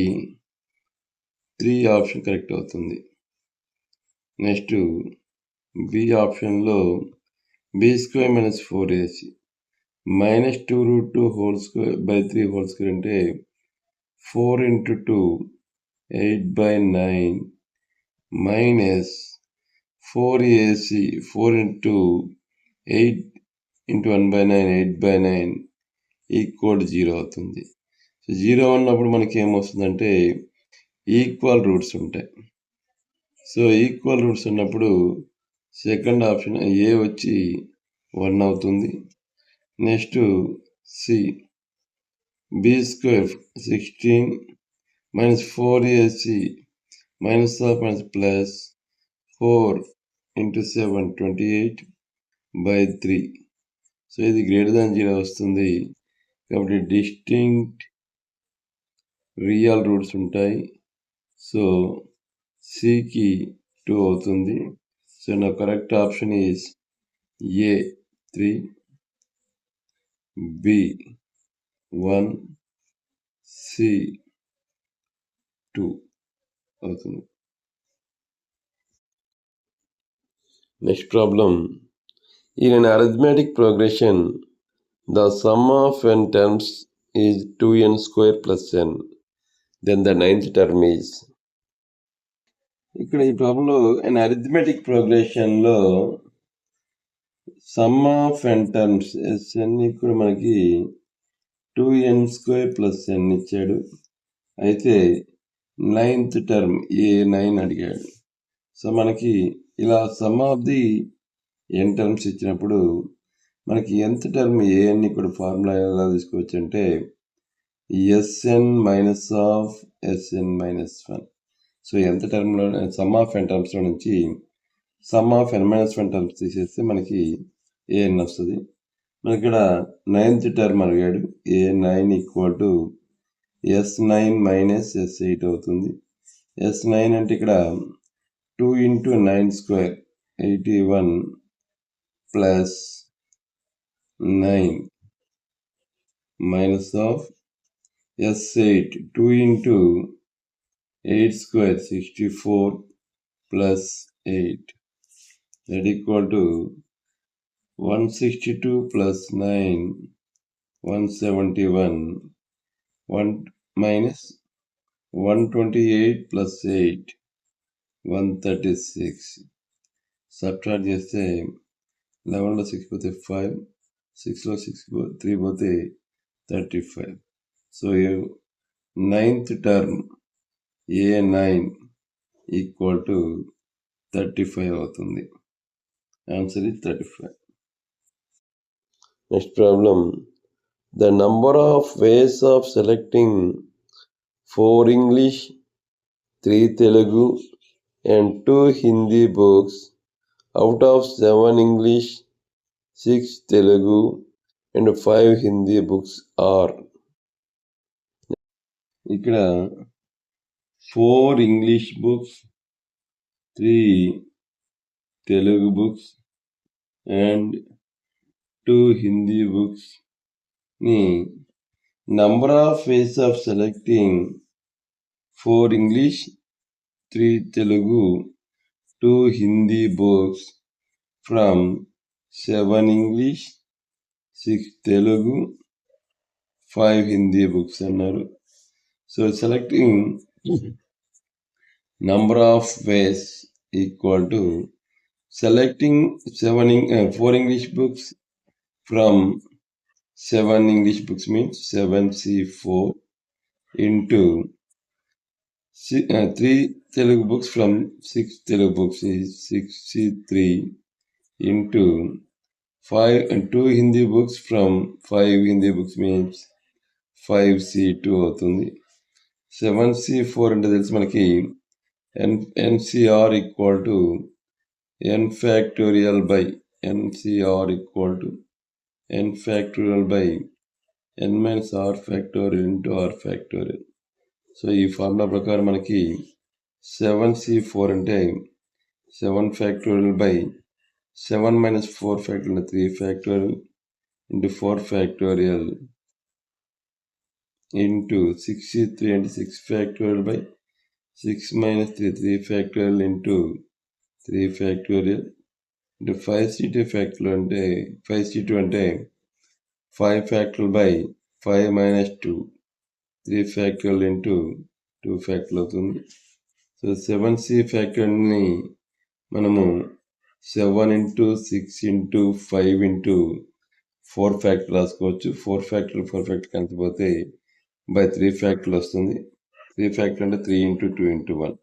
3 ఆప్షన్ కరెక్ట్ అవుతుంది. నెక్స్ట్ బి ఆప్షన్లో b² - 4ac minus 2 root 2 whole square by 3 whole square అంటే 4 into 2 8 by 9 minus 4ac 4 into 8 into 1 by 9 8 by 9 equal 0 అవుతుంది. So 0 ఉన్నప్పుడు మనకి ఏమొస్తుందంటే ఈక్వల్ రూట్స్ ఉంటాయి. సో ఈక్వల్ రూట్స్ ఉన్నప్పుడు సెకండ్ ఆప్షన్ ఏ వచ్చి 1 అవుతుంది. Next C B square 16 minus 4ac minus of minus plus 4 into 7 28 by 3. So ఇది greater than 0 వస్తుంది కాబట్టి డిస్టింక్ట్ రియల్ రూట్స్ ఉంటాయి. సో సికి 2 అవుతుంది. సో నా correct option is A 3 B 1 C 2 అవుతుంది. Next problem. In an arithmetic progression, the sum of n terms is 2n square plus n. Then the ninth term is. ఇక్కడ ఈ ప్రాబ్లంలో an arithmetic progressionలో sum of n terms SN ఇక్కడ మనకి 2n square plus n ఇచ్చాడు. అయితే ninth term ఏ 9 అడిగాడు. So మనకి ఇలా sum of the n terms ఇచ్చినప్పుడు మనకి nth టర్మ్ ఏఎన్ ఇక్కడ ఫార్ములా ఎలా తీసుకోవచ్చు అంటే SN minus of SN minus 1. So nth టర్మ్లో సమ్ ఆఫ్ n టర్మ్స్లో నుంచి sum of n minus 1 terms తీసేస్తే మనకి ఏఎన్ వస్తుంది. మనకి ఇక్కడ నైన్త్ టర్మ్ అడిగాడు. ఏ9 equal to S9 minus S8 అవుతుంది. S9 అంటే ఇక్కడ 2 into 9 square 81 plus 9 minus of S8 2 into 8 square 64 plus 8 that equal to 162 plus 9 171 1 minus 128 plus 8 136. Subtract చేస్తే 11లో 6 పోతే 5 6లో 6 3 పోతే 35. సో నైన్త్ టర్మ్ ఏ9 ఈక్వల్ టు 35 అవుతుంది. Answer is 35. Next problem. The number of ways of selecting 4 English, 3 Telugu and 2 Hindi books out of 7 English, 6 Telugu and 5 Hindi books are. ఇక్కడ 4 English books, 3 Telugu books and 2 Hindi books ni number of ways of selecting 4 English, 3 Telugu, 2 Hindi books from 7 English, 6 Telugu, 5 Hindi books అన్నారు. So selecting number of ways equal to selecting 4 English books from 7 English books means 7C4 into 3 Telugu books from 6 Telugu books is 6C3 into 5 and 2 Hindi books from 5 Hindi books means 5C2 అవుతుంది. 7C4 అంటే తెలిసి మనకి NCR equal to n factorial by NCR equal to n factorial by n minus R factorial into R factorial. So ఈ formula ప్రకారం మనకి 7C4 అంటే 7 factorial by 7 minus 4 factorial 3 factorial into 4 factorial into 6C3 and 6 factorial by 6 minus 3 factorial into 3 factorial into 5C2 factorial అంటే 5C2 అంటే 5 factorial by 5 minus 2, 3 factorial into 2 factorial అవుతుంది. So 7c ఫ్యాక్టర్ని మనము 7 into 6 into 5 into 4 factor రాసుకోవచ్చు. 4 factor cancel పోతే by 3 factor వస్తుంది. 3 factor అంటే 3 into 2 into 1.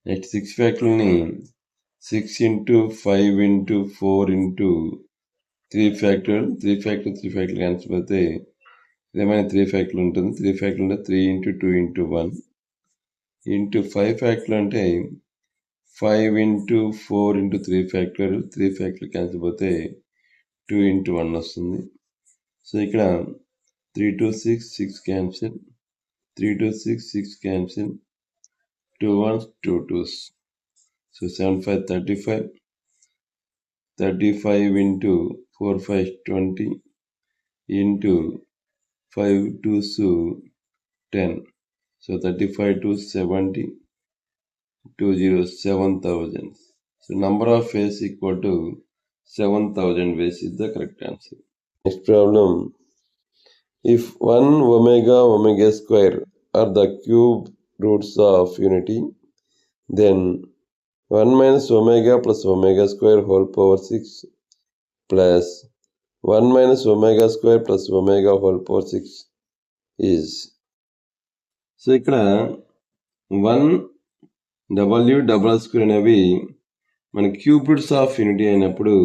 Next 6 ఫ్యాక్టర్ని 6 into 5 into 4 into 3 factor cancel పోతే ఏమైనా 3 ఫ్యాక్టర్ ఉంటుంది. 3 ఫ్యాక్టర్ అంటే 3 into 2 into 1 into 5 ఫ్యాక్టర్ అంటే 5 into 4 into 3 ఫ్యాక్టర్ క్యాన్సిల్ పోతే 2 into 1 వస్తుంది. సో ఇక్కడ 3 to 6 cancel, 3 to 6 cancel, 2 1s 2 2s. So 7 5 35, 35 into 4 5 20 into 5 2s 10. So 35 to 70, 2 zeros 7,000. So number of ways equal to 7,000 ways is the correct answer. Next problem. If 1 omega square are the cube roots of unity, then 1 minus omega plus omega square whole power 6 plus 1 minus omega square plus omega whole power 6 is. So ఇక్కడ 1 double square అనేవి మన cube roots of unity అయినప్పుడు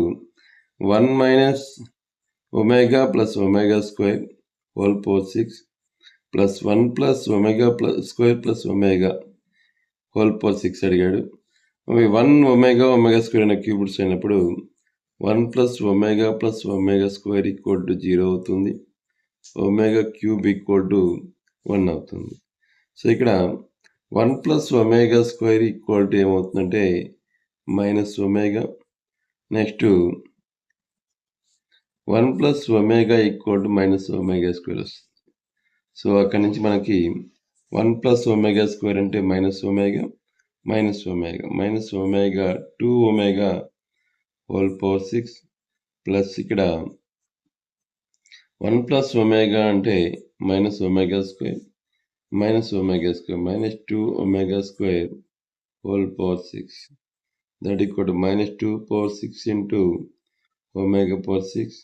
1 minus omega plus omega square whole power 6 plus 1 plus omega plus square plus omega whole power 6 అడిగాడు. 1 omega square అనే cube roots అయినప్పుడు 1 plus omega square equal to 0 అవుతుంది. Omega cube equal to 1 అవుతుంది. సో ఇక్కడ 1 plus omega square equal to ఏమవుతుందంటే minus omega. Next 1 plus omega equal to minus omega square వస్తుంది. సో అక్కడి నుంచి మనకి 1 ప్లస్ ఒమేగా స్క్వేర్ అంటే minus omega 2 omega whole power 6 plus ఇక్కడ 1 ప్లస్ ఒమేగా అంటే minus omega square minus 2 omega square whole power 6, that equal to minus 2 power 6 into omega power 6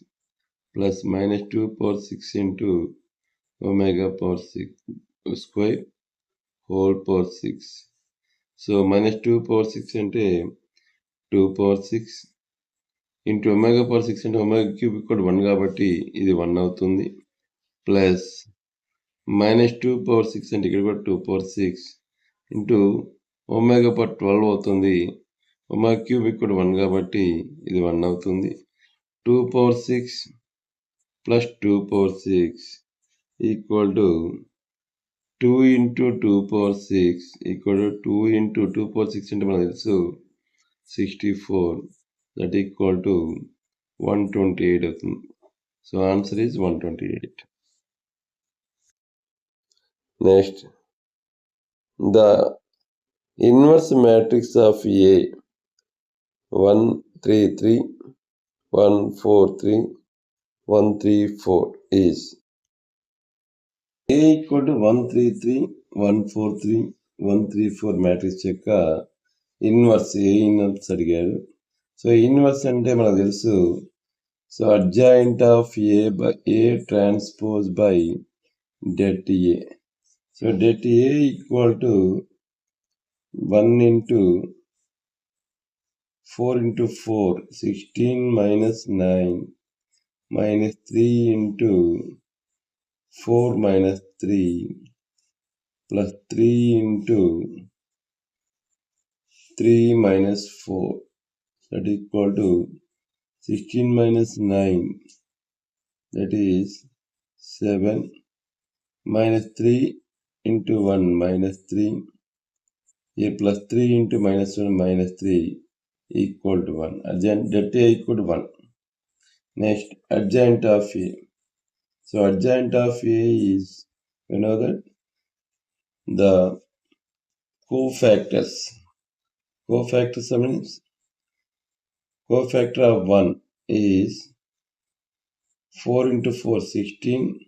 plus minus 2 power 6 into omega power 6 square whole power 6. So minus 2 power 6 అంటే 2 power 6 into omega power 6 అంటే omega cube equal to 1 కాబట్టి ఇది 1 అవుతుంది. Plus minus 2 power 6 అంటే ఇక్కడ కూడా 2 power 6 into omega power 12 అవుతుంది. Omega cube ఇక్కడ 1 కాబట్టి ఇది 1 అవుతుంది. 2 power 6 plus 2 power 6 equal to 2 into 2 power 6 equal to 2 into 2 power 6 అంటే మనకు తెలుసు 64, దట్ ఈక్వల్ టు 128 అవుతుంది. So answer is 128. Next, the inverse matrix of A 1 3 3 1 4 3 1 3 4 is. A equal to 1 3 3 1 4 3 1 3 4 matrix యొక్క ఇన్వర్స్ అడిగాడు. సో ఇన్వర్స్ అంటే మనకు తెలుసు. So adjoint of A transpose by det A. So det A equal to 1 into 4 into 4 16 minus 9 minus 3 into 4 minus 3 plus 3 into 3 minus 4, that equal to 16 minus 9, that is 7 minus 3 into 1 minus 3 A plus 3 into minus 1 minus 3 equal to 1. Adjoint det A equal to 1. Next, adjoint of A. So adjoint of A is, you know that, the cofactors. Cofactors means, cofactor of 1 is 4 into 4, 16,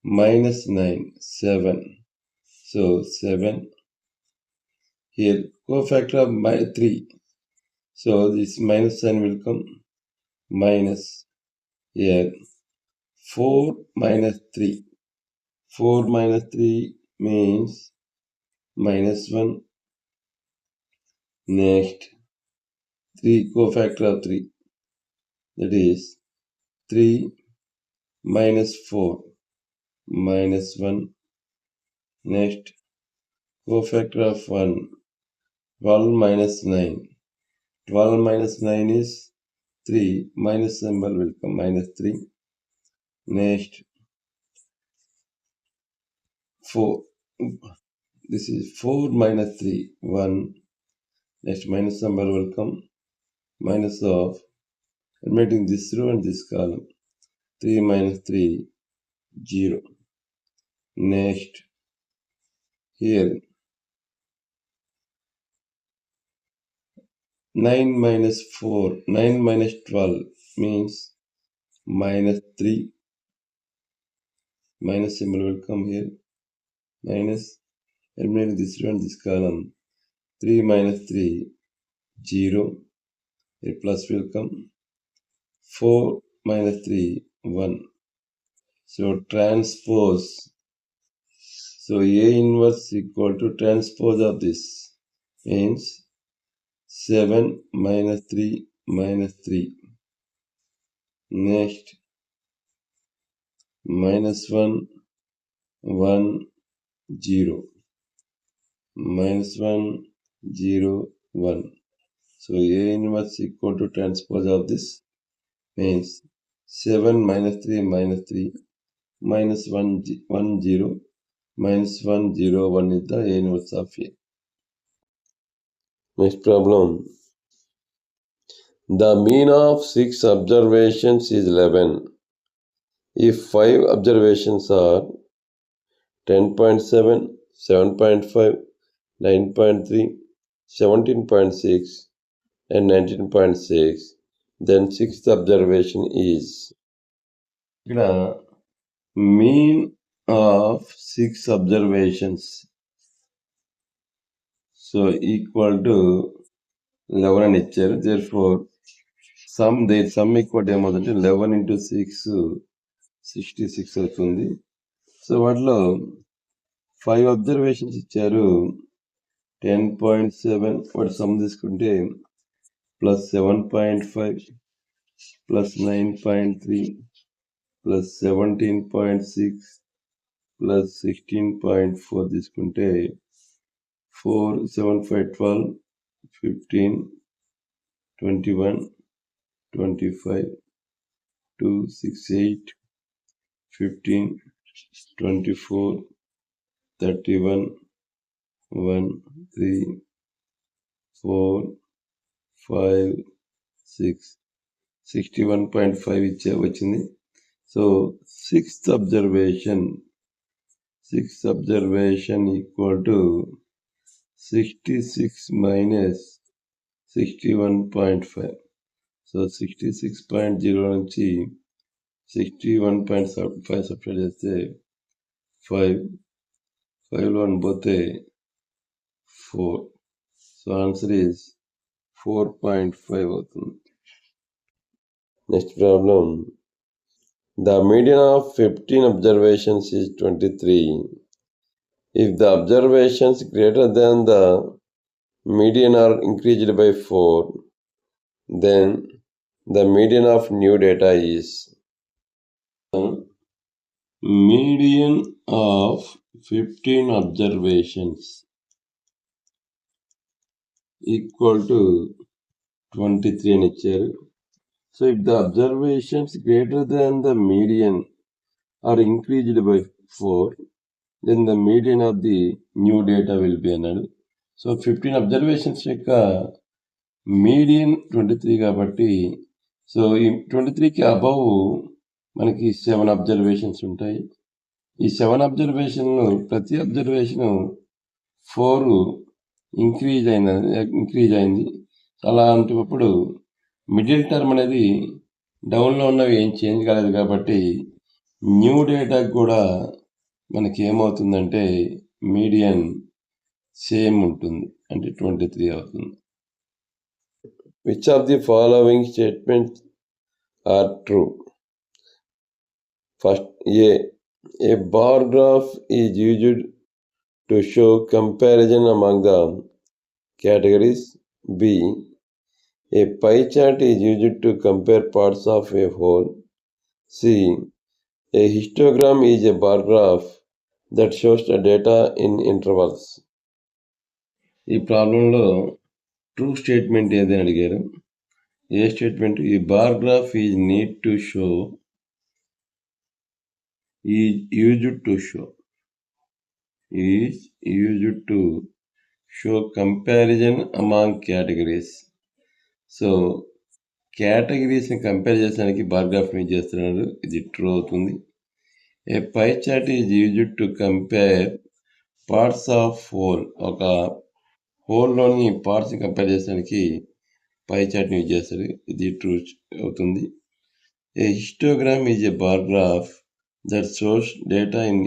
minus 9, 7. So 7. Here, cofactor of 3. So this minus sign will come. Minus. Here, 4 minus 3. 4 minus 3 means minus 1. Next, 3 cofactor of 3. That is 3 minus 4 minus 1. Next, cofactor of 1. 12 minus 9. 12 minus 9 is 3. Minus symbol will come, minus 3. Next, 4. This is 4 minus 3, 1. Next, minus symbol will come. Minus of, admitting this row and this column. 3 minus 3, 0. Next, here, 9 minus 4, 9 minus 12 means minus 3. Minus symbol will come here. Minus, eliminate this row and this column. 3 minus 3, 0. Here plus will come. 4 minus 3, 1. So transpose. So A inverse equal to transpose of this. Means 7 minus 3 minus 3. Next, minus 1, 1, 0. Minus 1, 0, 1. So A inverse equal to transpose of this. Means 7 minus 3 minus 3. Minus 1, 1, 0. Minus 1, 0, 1 is the A inverse of A. Next problem. The mean of 6 observations is 11. If 5 observations are 10.7, 7.5, 9.3, 17.6 and 19.6, then 6th observation is. Here, mean of 6 observations. So equal to 11 అని ఇచ్చారు. Therefore, sum equal to ఏమవుతుందంటే 11 into 6, 66 అవుతుంది. So వాటిలో 5 observations ఇచ్చారు. 10.7 వాటి some తీసుకుంటే plus 7.5 plus 9.3 plus 17.6 plus 16.4 తీసుకుంటే 4, 7, 5, 12, 15, 21, 25, 2, 6, 8, 15, 24, 31, 1, 3, 4, 5, 6, 61.5 వచ్చింది. So 6th observation equal to 66 minus 61.5. So 66.0 నుంచి 61.5 సబ్ట్రాక్ట్ చేస్తే 5లో 1 పోతే 4. సో ఆన్సర్ ఈజ్ 4.5 అవుతుంది. Next problem. The median of 15 observations is 23. If the observations greater than the median are increased by 4, then the median of new data is. Median of 15 observations equal to 23 అని ఇచ్చారు. So if the observations greater than the median are increased by 4, then the median of the new data will be అన్నాడు. So 15 observations యొక్క median 23 కాబట్టి, so ఈ 23కి above మనకి 7 observations ఉంటాయి. ఈ 7 అబ్జర్వేషన్లు ప్రతి అబ్జర్వేషన్ 4 ఇంక్రీజ్ అయింది. అలాంటప్పుడు మిడిల్ టర్మ్ అనేది డౌన్లో ఉన్నవి ఏం చేంజ్ కాలేదు కాబట్టి న్యూ డేటాకు కూడా మనకి ఏమవుతుందంటే మీడియన్ సేమ్ ఉంటుంది, అంటే 23 అవుతుంది. Which of the following statements are true? First, a bar graph is used to show comparison among the categories. B, a pie chart is used to compare parts of a whole. C, a histogram is a bar graph that shows the data in intervals. ఈ ప్రాబ్లంలో true statement ఏదని అడిగారు. ఏ స్టేట్మెంట్? ఈ bar graph is need to show, is used to show comparison among categories. So కేటగిరీస్ని compare చేసడానికి bar గ్రాఫ్ని యూజ్ చేస్తున్నారు, ఇది ట్రూ అవుతుంది. A pie chart is used to compare parts of whole, ఒక హోల్లోని పార్ట్స్ని కంపేర్ చేసడానికి పై చార్ట్ని యూజ్ చేస్తారు, ఇది ట్రూ అవుతుంది. A histogram is a bar graph that shows data in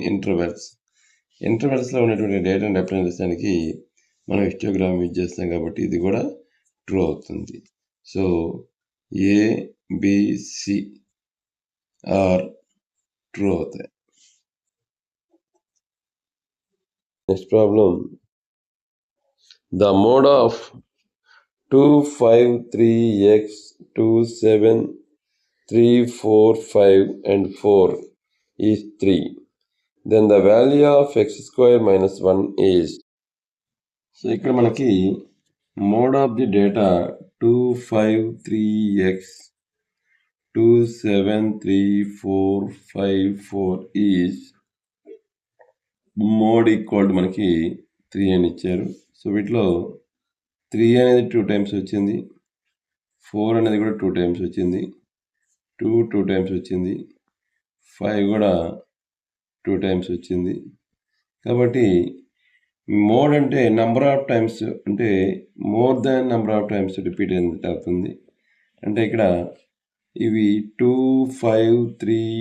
ఇంటర్వెల్స్లో ఉన్నటువంటి డేటాను రిప్రజెంట్ చేసడానికి మనం హిస్టోగ్రామ్ యూజ్ చేస్తాం కాబట్టి ఇది కూడా ట్రూ అవుతుంది. సో ABC ఆర్ ట్రూ అవుతాయి. Next problem. The mode of 253x 27 3 4 5 and 4 is 3. Then the value of x square minus 1 is. So ఇక్కడ మనకి mode of the data 253x 27345 is mode equal to మనకి 3 అని ఇచ్చారు. So వీటిలో 3 అనేది 2 times వచ్చింది, 4 అనేది కూడా 2 టైమ్స్ వచ్చింది, 2 టైమ్స్ వచ్చింది, 5 కూడా 2 టైమ్స్ వచ్చింది. కాబట్టి మోడ్ అంటే నెంబర్ ఆఫ్ టైమ్స్, అంటే more than number of times repeat అనేది అవుతుంది. అంటే ఇక్కడ ఇవి 2, 5, 3,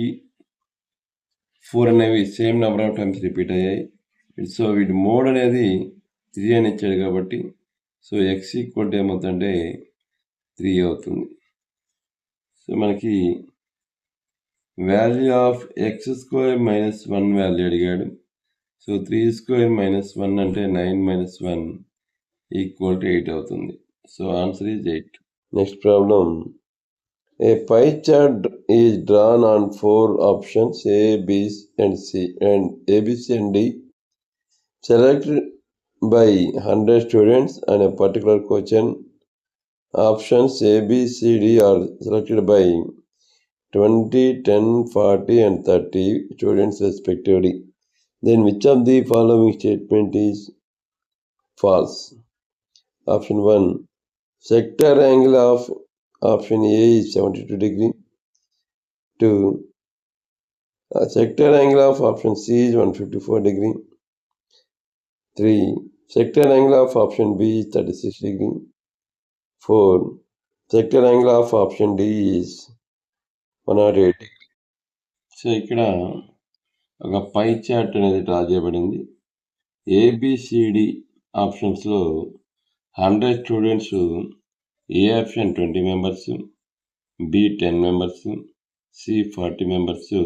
4 అనేవి same number of times repeat అయ్యాయి. సో వీటి మోడ్ అనేది 3 అని ఇచ్చాడు కాబట్టి సో ఎక్స్ ఈక్వల్ ఏమవుతుందంటే 3 అవుతుంది. సో మనకి value of x square minus 1 value అడిగాడు. సో 3 స్క్వేర్ మైనస్ 1 అంటే 9 minus 1 ఈక్వల్ టు 8 అవుతుంది. So answer is 8. Next problem. A pie chart is drawn on 4 options A, B, and C, and A, B, C, and D, selected by 100 students and a particular question. Options A, B, C, D are selected by 20, 10, 40, and 30 students respectively. Then which of the following statement is false? Option 1. Sector angle of option A is 72 degree. 2. Sector angle of option C is 154 degree. 3. Sector angle of option B is 36 degree. 4. Sector angle of option D is 108 degree. సో ఇక్కడ ఒక pie chart అనేది draw చేయబడింది. ABCD ఆప్షన్స్లో 100 students, A option 20 members, B 10 members, C 40 members,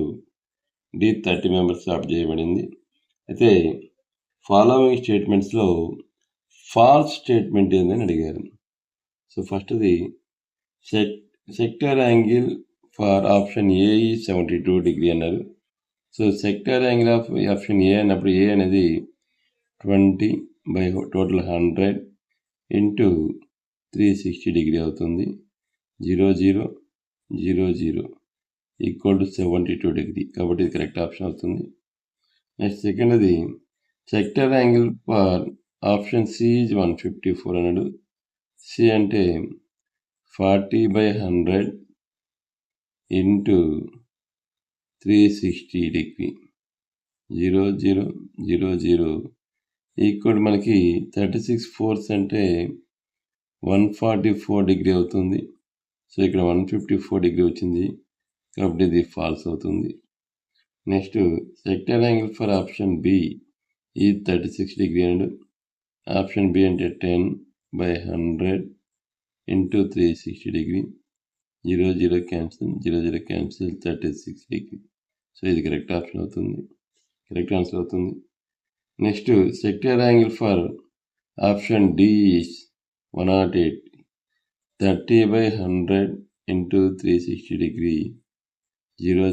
D 30 members opt చేయబడింది. అయితే following స్టేట్మెంట్స్లో false statement ఏందని అడిగారు. సో ఫస్ట్ది sector angle for option A 72 degree అన్నారు. So sector angle of option A అన్నప్పుడు ఏ అనేది 20 బై టోటల్ 100 ఇంటూ 360 డిగ్రీ అవుతుంది. 0 0 0 0 equal to 72 degree, కాబట్టి ఇది కరెక్ట్ ఆప్షన్ అవుతుంది. నెక్స్ట్ సెకండ్ది sector angle for option C is 154 అన్నాడు. సి అంటే 40 బై 100 ఇంటూ 360 డిగ్రీ, 0 0 0 0 ఈక్వల్ మనకి 36 4 అంటే 144 డిగ్రీ అవుతుంది. సో ఇక్కడ 154 డిగ్రీ వచ్చింది కాబట్టి ఇది ఫాల్స్ అవుతుంది. Next sector angle for option B is 36 degree and option B అంటే 10/100 into 360 degree 0 cancel 0 cancel 36 degree. So ఇది కరెక్ట్ ఆప్షన్ అవుతుంది, కరెక్ట్ ఆన్సర్ అవుతుంది. Next sector angle for option D is 108 30/100 into 360 degree 0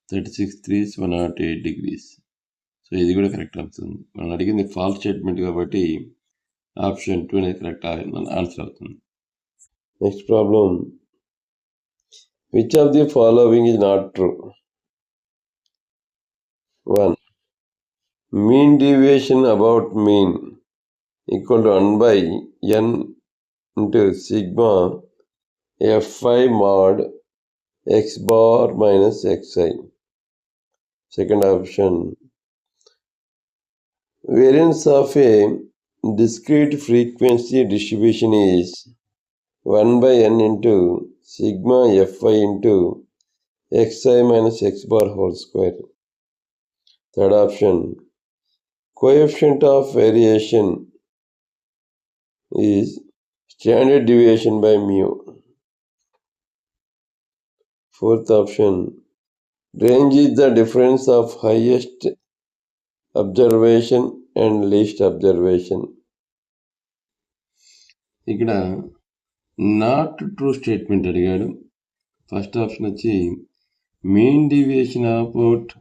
36 3 108 degrees. So ఇది కూడా correct అవుతుంది. మనం అడిగింది false statement కాబట్టి ఆప్షన్ 2 అనేది కరెక్ట్ ఆన్సర్ అవుతుంది. Next problem, which of the following is not true? 1. Mean deviation about mean equal to 1/n into sigma fi mod x bar minus xi. Second option, variance of a discrete frequency distribution is 1/n into sigma fi into xi minus x bar whole square. Third option, coefficient of variation is standard deviation by mu. Fourth option, range is the difference of highest observation and least observation. ఇక్కడ not true statement అడిగాడు. First option వచ్చి mean deviation about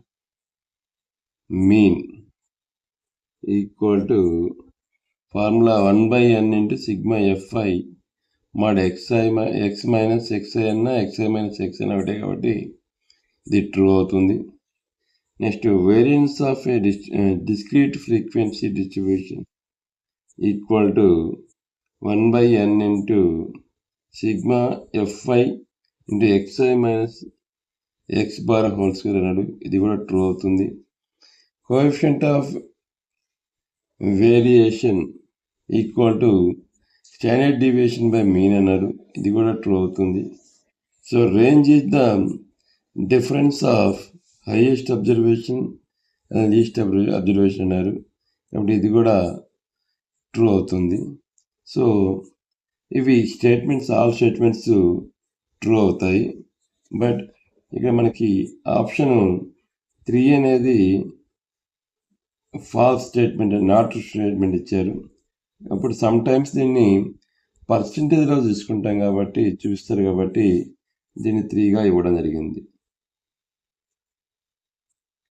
mean equal to formula 1/n into sigma fi mod x minus xi అన్న xi minus x అన్న ఒకటే కాబట్టి ఇది true అవుతుంది. Next variance of A discrete frequency distribution equal to 1/n into sigma fi into xi minus x bar whole square అన్నాడు, ఇది కూడా true అవుతుంది. Coefficient of variation equal to standard deviation by mean అన్నారు, ఇది కూడా true అవుతుంది. So range is the difference of highest observation and least observation అన్నారు కాబట్టి ఇది కూడా ట్రూ అవుతుంది. సో ఇవి స్టేట్మెంట్స్, ఆల్ స్టేట్మెంట్స్ ట్రూ అవుతాయి. బట్ ఇక్కడ మనకి ఆప్షన్ 3 అనేది false statement, not true statement ఇచ్చారు. అప్పుడు సమ్ టైమ్స్ దీన్ని పర్సంటేజ్లో చూసుకుంటాం కాబట్టి చూపిస్తారు కాబట్టి దీన్ని 3గా ఇవ్వడం జరిగింది.